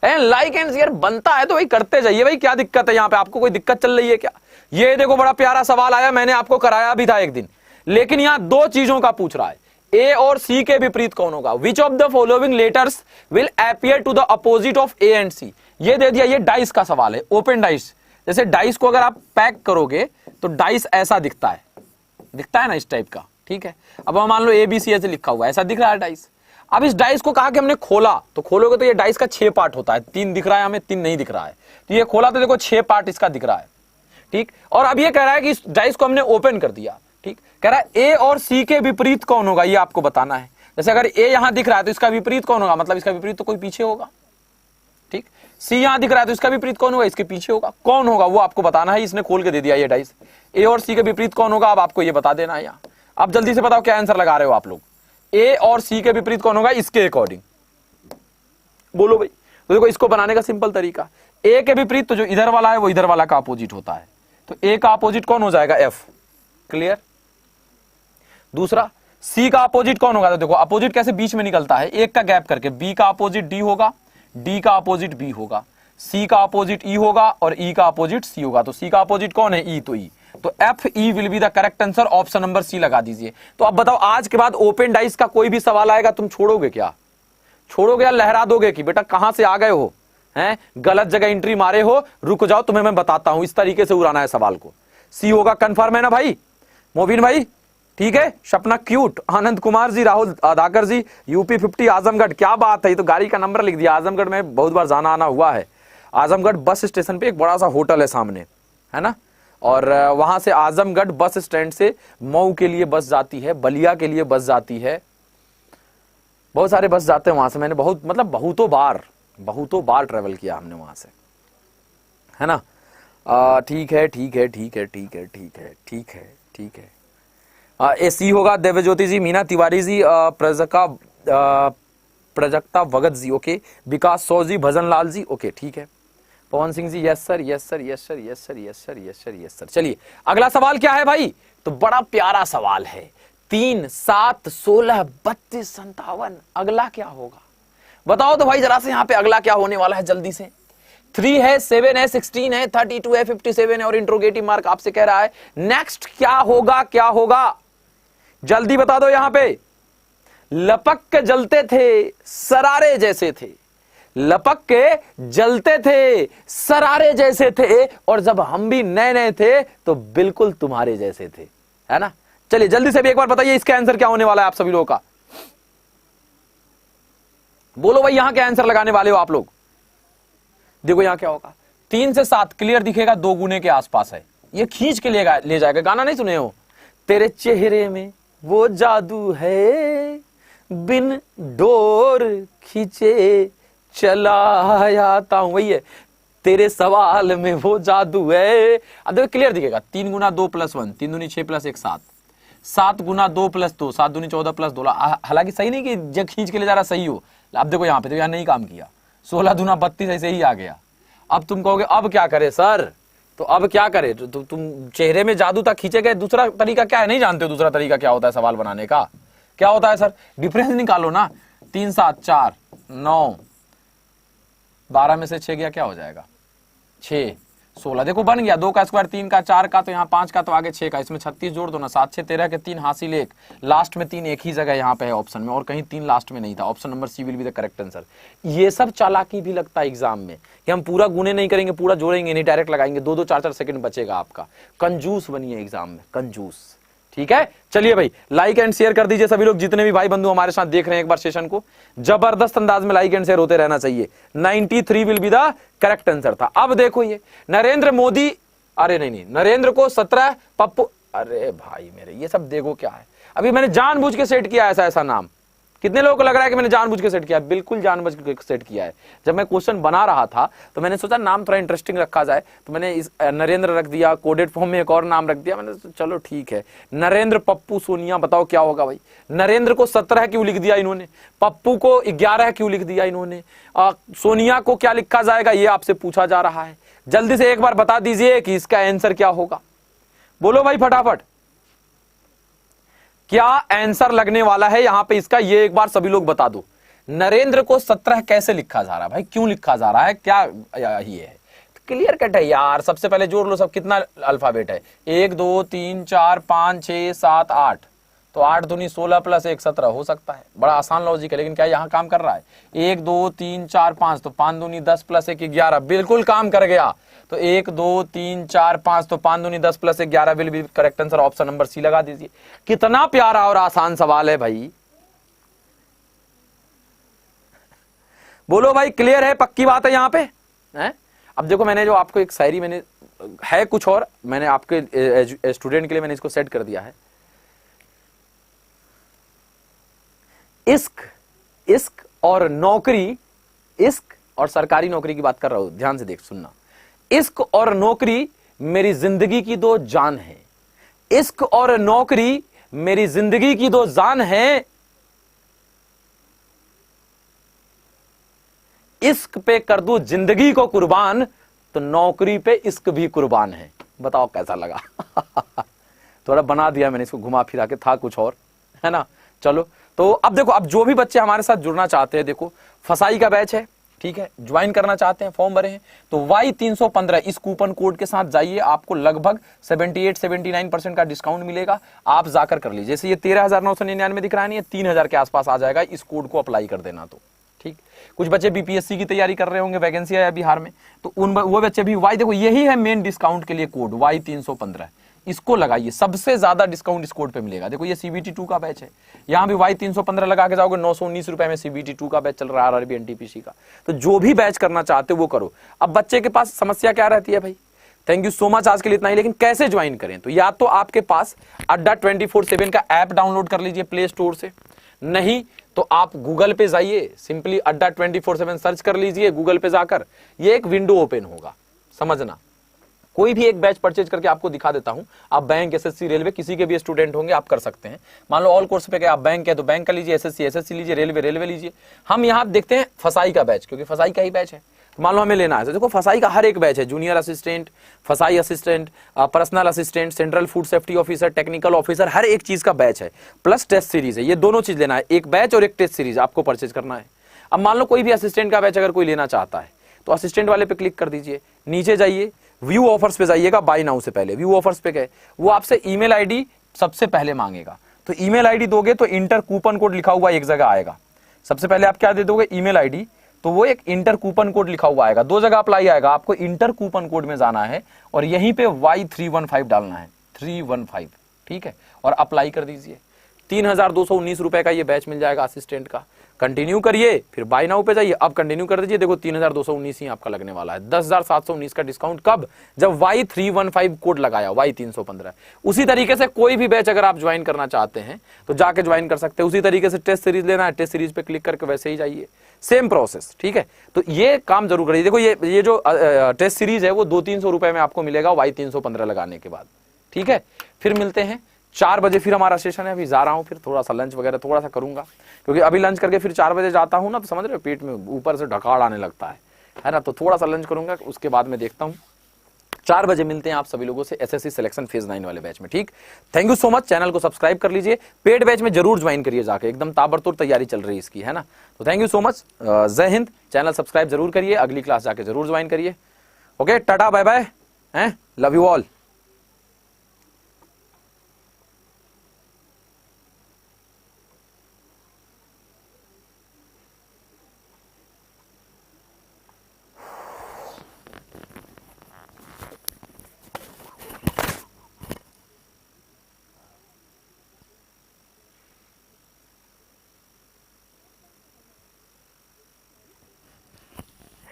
लाइक एंड शेयर बनता है तो भाई करते जाइए भाई, क्या दिक्कत है यहाँ पे? आपको कोई दिक्कत चल रही है क्या? ये देखो बड़ा प्यारा सवाल आया, मैंने आपको कराया भी था एक दिन, लेकिन यहाँ 2 चीजों का पूछ रहा है, ए और सी के विपरीत कौन होगा? Which of the following letters will appear to the opposite of A and C? ये दे दिया, ये डाइस का सवाल है, ओपन डाइस। जैसे डाइस को अगर आप पैक करोगे तो डाइस ऐसा दिखता है ना, इस टाइप का, ठीक है? अब मान लो ABC ऐसे लिखा हुआ है, ऐसा दिख रहा है डाइस। अब इस डाइस को कहा कि हमने खोला, तो खोलोगे तो ये डाइस का 6 पार्ट होता है, 3 दिख रहा है हमें, 3 नहीं दिख रहा है। तो ये खोला तो देखो 6 पार्ट इसका दिख रहा है, ठीक? और अब ये कह रहा है कि इस डाइस को हमने ओपन कर दिया, ठीक? कह रहा है ए और सी के विपरीत कौन होगा, ये आपको बताना है। जैसे अगर ए यहां दिख रहा है तो इसका विपरीत कौन होगा? मतलब इसका विपरीत तो कोई पीछे होगा, ठीक? सी यहां दिख रहा है तो इसका विपरीत कौन होगा? इसके पीछे होगा। कौन होगा वो आपको बताना है, इसने खोल के दे दिया ये डाइस। ए और सी के विपरीत कौन होगा, अब आपको ये बता देना है यहाँ। अब जल्दी से बताओ क्या आंसर लगा रहे हो आप लोग? ए और सी के विपरीत कौन होगा इसके अकॉर्डिंग? बोलो भाई। तो देखो इसको बनाने का सिंपल तरीका, ए के विपरीत तो जो इधर वाला है वो इधर वाला का अपोजिट होता है, तो ए का अपोजिट कौन हो जाएगा? एफ। क्लियर? दूसरा, सी का अपोजिट कौन होगा? तो देखो अपोजिट कैसे बीच में निकलता है, एक का गैप करके। बी का अपोजिट डी होगा, डी का अपोजिट बी होगा, सी का अपोजिट ई होगा और ई का अपोजिट सी होगा। तो सी का अपोजिट कौन है? ई। तो ई, तो F E will be the correct answer. Option number C लगा दीजिए। तो अब बताओ, आज के बाद ओपन डाइस का कोई भी सवाल आएगा, तुम छोड़ोगे क्या? छोड़ोगे या लहरा दोगे कि बेटा कहां से आ गए हो, हैं? गलत जगह एंट्री मारे हो, रुक जाओ तुम्हें मैं बताता हूं। इस तरीके से उड़ाना है सवाल को। सी होगा, कंफर्म है ना भाई? मोबिन भाई ठीक है, सपना क्यूट, आनंद कुमार जी, राहुल धाकर जी, यूपी 50 आजमगढ़। क्या बात है, ये तो गाड़ी का नंबर लिख दिया। आजमगढ़ में बहुत बार जाना आना हुआ है। आजमगढ़ बस स्टेशन पे एक बड़ा सा होटल है सामने, है ना? और वहां से आजमगढ़ बस स्टैंड से मऊ के लिए बस जाती है, बलिया के लिए बस जाती है, बहुत सारे बस जाते हैं वहां से। मैंने बहुतों बार ट्रेवल किया हमने वहां से, है ना? ठीक है ठीक है ठीक है ठीक है ठीक है ठीक है ठीक है। ए सी होगा, देवज्योति जी, मीना तिवारी जी, प्रजक्ता भगत जी, ओके, विकास सौ जी, भजन लाल जी, ओके ठीक है। Pawan Singh ji, yes sir yes sir yes sir yes sir yes sir yes sir yes sir. चलिए अगला सवाल क्या है भाई? तो बड़ा प्यारा सवाल है, 3, 7, 16, 32, 57। अगला क्या होगा बताओ तो भाई जरा से। यहाँ पे अगला क्या होने वाला है जल्दी से? 3 है, 7 है, 16 है, 32 है, 57 है और इंट्रोगेटिव मार्क आपसे कह रहा है नेक्स्ट क्या होगा? क्या होगा जल्दी बता दो। यहां पे लपक के जलते थे, सरारे जैसे थे। लपक के जलते थे, सरारे जैसे थे, और जब हम भी नए नए थे तो बिल्कुल तुम्हारे जैसे थे, है ना? चलिए जल्दी से भी एक बार बताइए इसका आंसर क्या होने वाला है आप सभी लोगों का? बोलो भाई, यहां क्या आंसर लगाने वाले हो आप लोग? देखो यहां क्या होगा, 3 से 7 क्लियर दिखेगा, 2 गुने के आसपास है। ये खींच के ले जाएगा। गाना नहीं सुने हो? तेरे चेहरे में वो जादू है, बिन डोर खींचे चला आता हूं। वही है, तेरे सवाल में वो जादू है। अब देखो क्लियर दिखेगा, 3 गुना 2 + 1, 3 दूनी 6 + 1 7, 7 गुना 2 + 2, 7 दूनी 14 + 2। हालांकि सही नहीं कि जब खींच के ले जा रहा सही हो। अब देखो यहाँ पे तो यहाँ नहीं काम किया, 16 दूना 32 ऐसे ही आ गया। अब तुम कहोगे अब क्या करे सर? तो अब क्या करे? तो तुम चेहरे में जादू तक खींचे गए। दूसरा तरीका क्या है? नहीं जानते हो दूसरा तरीका क्या होता है सवाल बनाने का? क्या होता है सर? डिफरेंस निकालो ना। 3 7 4 9, 12 में से 6 गया, क्या हो जाएगा? 6, 16। देखो बन गया, 2 का स्क्वायर 3 का 4 का, तो यहाँ 5 का, तो आगे 6 का, इसमें 36 जोड़ दो ना, 7 6 13 के 3 हासिल 1, लास्ट में 3 एक ही जगह यहाँ पे है ऑप्शन में, और कहीं 3 लास्ट में नहीं था। Option number C will be the correct answer. ये सब चालाकी भी लगता है एग्जाम में कि हम पूरा गुने नहीं करेंगे, पूरा जोड़ेंगे नहीं, डायरेक्ट लगाएंगे, 2 2 4 4 सेकंड बचेगा आपका। कंजूस बनिए एग्जाम में, कंजूस। ठीक है, चलिए भाई लाइक एंड शेयर कर दीजिए सभी लोग, जितने भी भाई बंधु हमारे साथ देख रहे हैं एक बार सेशन को, जबरदस्त अंदाज में लाइक एंड शेयर होते रहना चाहिए। 93 will be the correct answer था। अब देखो ये नरेंद्र मोदी, अरे नहीं नरेंद्र को 17 पप्पू, अरे भाई मेरे ये सब देखो क्या है, अभी मैंने जानबूझ के सेट किया ऐसा नाम। कितने लोगों को लग रहा है कि मैंने जानबूझ के सेट किया? बिल्कुल जानबूझ के सेट किया है। जब मैं क्वेश्चन बना रहा था तो मैंने सोचा नाम थोड़ा इंटरेस्टिंग रखा जाए, तो मैंने इस नरेंद्र रख दिया, कोडेड फॉर्म में एक और नाम रख दिया। मैंने चलो ठीक है, नरेंद्र पप्पू सोनिया, बताओ क्या होगा भाई। नरेंद्र को 17 क्यों लिख दिया इन्होंने, पप्पू को 11 क्यों लिख दिया इन्होंने, सोनिया को क्या लिखा जाएगा ये आपसे पूछा जा रहा है। जल्दी से एक बार बता दीजिए कि इसका आंसर क्या होगा, बोलो भाई फटाफट, क्या आंसर लगने वाला है यहां पे इसका, ये एक बार सभी लोग बता दो। नरेंद्र को 17 कैसे लिखा जा रहा है भाई, क्यों लिखा जा रहा है, क्या ये है? क्लियर कट है यार। सबसे पहले जोड़ लो सब, कितना अल्फाबेट है, 1 2 3 4 5 6 7 8, तो 8 दूनी 16 प्लस 1 17 हो सकता है। बड़ा आसान लॉजिक है, लेकिन क्या यहां काम कर रहा है? 1 2 3 4 5, तो 5 दूनी 10 प्लस 1 11, बिल्कुल काम कर गया। तो 1 2 3 4 5, तो 5 दूनी 10 plus 11 will be correct answer. Option number C लगा दीजिए। कितना प्यारा और आसान सवाल है भाई, बोलो भाई क्लियर है, पक्की बात है यहां पे है? अब देखो मैंने जो आपको एक शायरी मैंने है कुछ और, मैंने आपके स्टूडेंट के लिए मैंने इसको सेट कर दिया है। इश्क, इश्क और नौकरी, इश्क और सरकारी नौकरी की बात कर रहा हूं, ध्यान से देख सुनना। इश्क और नौकरी मेरी जिंदगी की 2 जान है, इश्क और नौकरी मेरी जिंदगी की 2 जान है, इश्क पे कर दूं जिंदगी को कुर्बान, तो नौकरी पे इश्क भी कुर्बान है। बताओ कैसा लगा? थोड़ा बना दिया मैंने इसको, घुमा फिरा के, था कुछ और है ना। चलो तो अब देखो, अब जो भी बच्चे हमारे साथ जुड़ना चाहते हैं, देखो फसाई का बैच है, ठीक है, ज्वाइन करना चाहते हैं, फॉर्म भरे हैं, तो Y315 इस कूपन कोड के साथ जाइए, आपको लगभग 78-79% का डिस्काउंट मिलेगा। आप जाकर कर लीजिए। जैसे ये 13,999 दिख रहा है, 3,000 के आसपास आ जाएगा इस कोड को अप्लाई कर देना। तो ठीक, कुछ बच्चे बीपीएससी की तैयारी कर रहे होंगे, वैकेंसी है बिहार में, तो वो बच्चे भी देखो यही है मेन डिस्काउंट के लिए कोड Y315, इसको लगाइए, सबसे ज्यादा डिस्काउंट इस कोड पे मिलेगा। देखो ये CBT 2 का बैच है, यहां भी Y315 लगा के जाओगे, 919 रुपए में CBT 2 का बैच चल रहा है RRB NTPC का। तो जो भी बैच करना चाहते हो वो करो। अब बच्चे के पास समस्या क्या रहती है भाई? थैंक यू सो मच, आज के लिए इतना ही। लेकिन कैसे ज्वाइन करें? तो या तो आपके पास अड्डा 24/7 का ऐप डाउनलोड कर लीजिए प्ले स्टोर से, नहीं तो आप गूगल पे जाइए, सिंपली अड्डा 24/7 सर्च कर लीजिए गूगल पे जाकर, ये एक विंडो ओपन होगा। समझना, कोई भी एक बैच परचेज करके आपको दिखा देता हूं, आप बैंक, SSC, रेलवे, किसी के भी स्टूडेंट होंगे आप कर सकते हैं। मान लो ऑल कोर्स पे गए आप, बैंक है तो बैंक का लीजिए, SSC लीजिए, रेलवे लीजिए। हम यहां देखते हैं फसाई का बैच, क्योंकि फसाई का ही बैच है, मान लो हमें लेना है। तो देखो फसाई का हर एक बैच है, junior assistant, FSSAI assistant, personal assistant, central food safety officer, technical officer, हर एक चीज का बैच है, प्लस टेस्ट सीरीज है। ये दोनों चीज लेना है, एक बैच और एक टेस्ट सीरीज आपको परचेज करना है। अब मान लो कोई भी असिस्टेंट का बैच अगर कोई लेना चाहता है, तो असिस्टेंट वाले पे क्लिक कर दीजिए, नीचे जाइए, व्यू ऑफर्स पे जाइएगा, बाय नाउ से पहले व्यू ऑफर्स पे गए, वो आपसे ईमेल आईडी सबसे पहले मांगेगा। तो ईमेल आईडी दोगे तो इंटर कूपन कोड लिखा हुआ एक जगह आएगा। सबसे पहले आप क्या दे दोगे? ईमेल आईडी, तो वो एक इंटर कूपन कोड लिखा हुआ आएगा, 2 जगह अप्लाई आएगा, आपको इंटर कूपन कोड में जाना है और यहीं पे Y315 डालना है, 315, ठीक है, और अप्लाई कर दीजिए। 3,219 रुपए का ये बैच मिल जाएगा असिस्टेंट का। कंटिन्यू करिए, फिर बाय नाउ पे जाइए, अब कंटिन्यू कर दीजिए। देखो 3,219 ही आपका लगने वाला है, 10,719 का डिस्काउंट। कब? जब Y315 कोड लगाया, Y315। उसी तरीके से कोई भी बैच अगर आप ज्वाइन करना चाहते हैं तो जाके ज्वाइन कर सकते हैं। उसी तरीके से टेस्ट सीरीज लेना है, टेस्ट सीरीज पे क्लिक करके वैसे ही जाइए, सेम प्रोसेस, ठीक है। तो ये काम जरूर करिए। देखो ये जो टेस्ट सीरीज है वो 200-300 रुपए में आपको मिलेगा Y315 लगाने के बाद, ठीक है। फिर मिलते हैं 4 बजे, फिर हमारा सेशन है। अभी जा रहा हूं, फिर थोड़ा सा लंच वगैरह थोड़ा सा करूंगा, क्योंकि अभी लंच करके फिर 4 बजे जाता हूं ना, तो समझ रहे हो पेट में ऊपर से ढकाड़ आने लगता है ना। तो थोड़ा सा लंच करूंगा, उसके बाद में देखता हूं। 4 बजे मिलते हैं आप सभी लोगों से SSC सिलेक्शन फेज 9 वाले बैच में, ठीक। Thank you so much. Channel को सब्सक्राइब कर लीजिए, पेड बैच में जरूर ज्वाइन करिए जाके, एकदम ताबड़तोड़ तैयारी चल रही है इसकी, है ना। तो थैंक यू सो मच, जय हिंद। चैनल सब्सक्राइब जरूर करिए, अगली क्लास जाके जरूर ज्वाइन करिए। ओके, टाटा बाय बाय। हैं, लव यू ऑल।